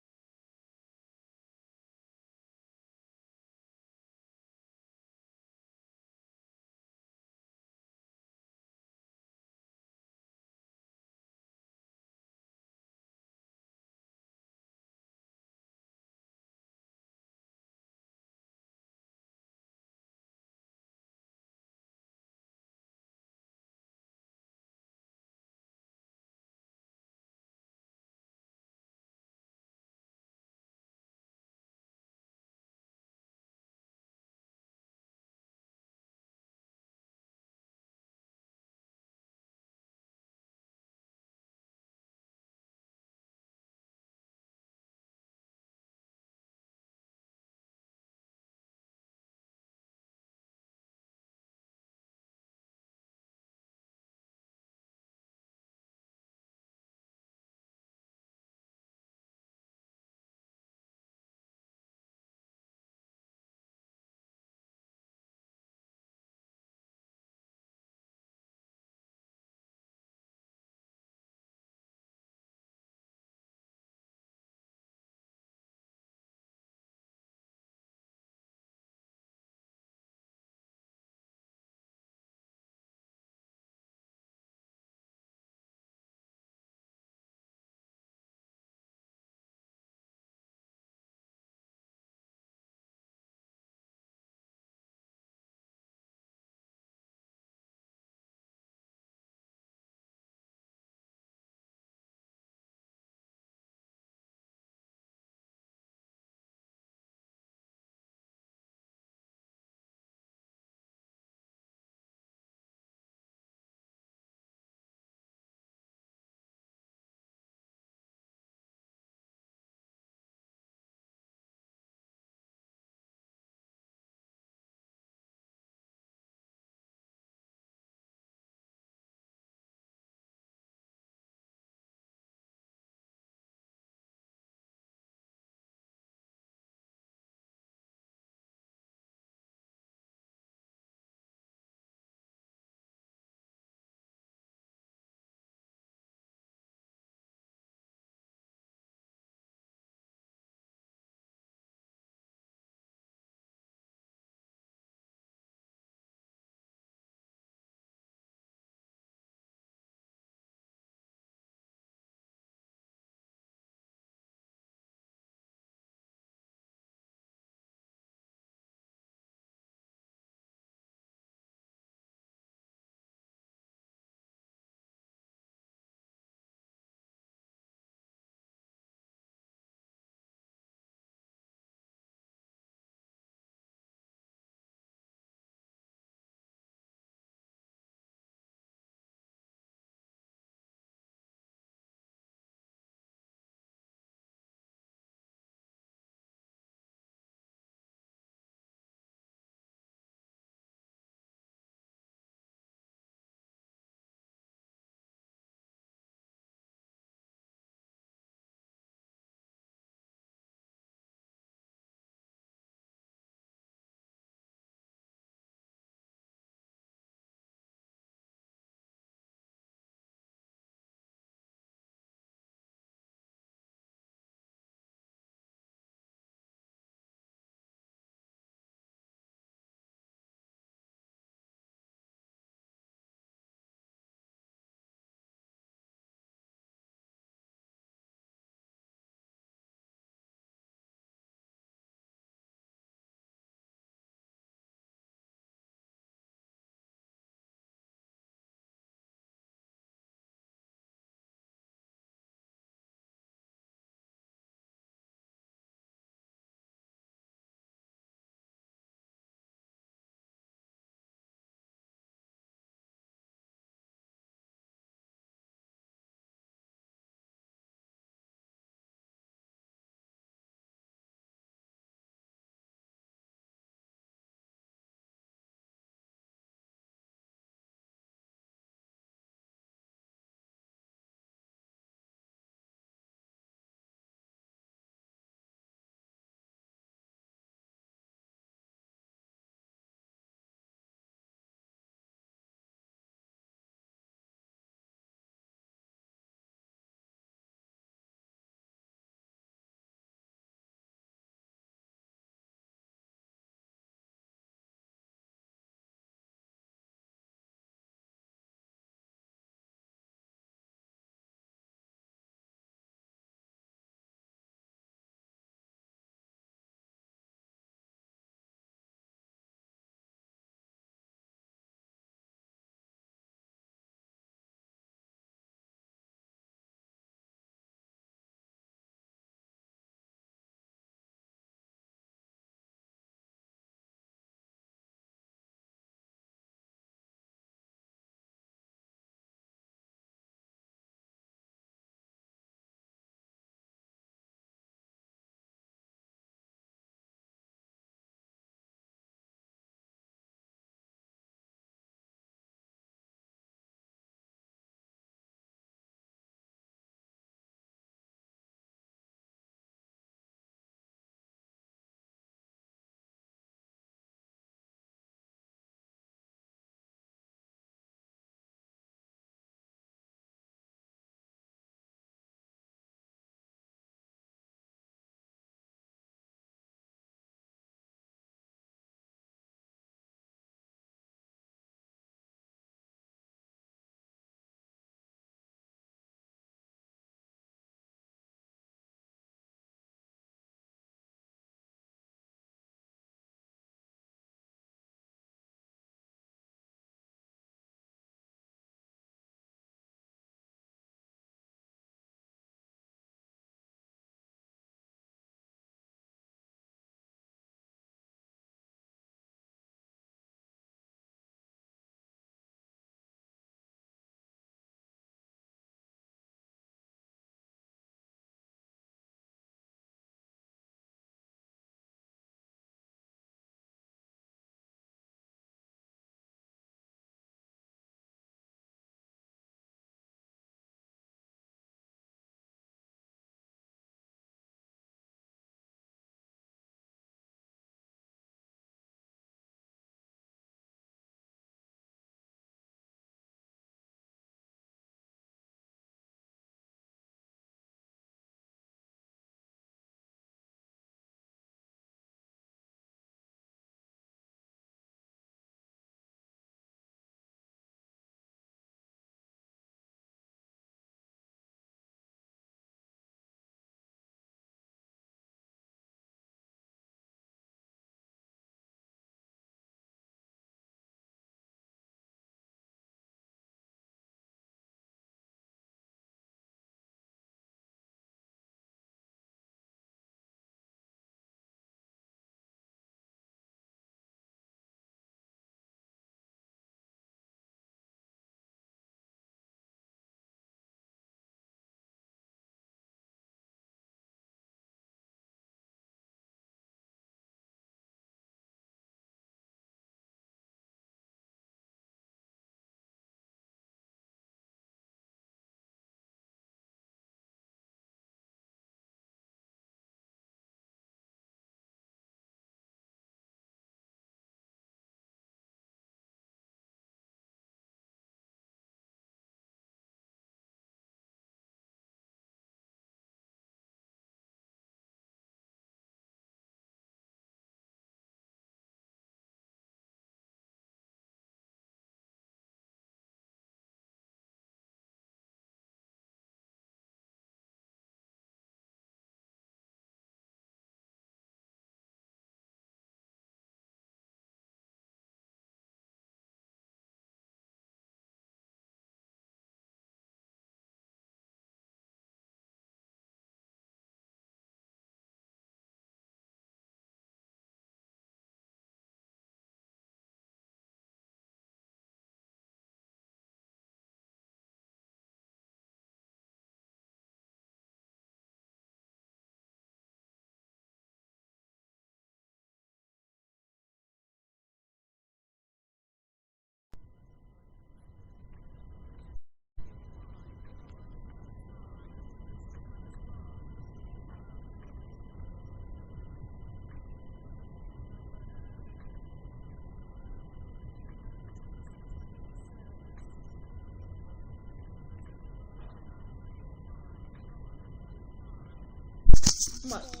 E: I'm about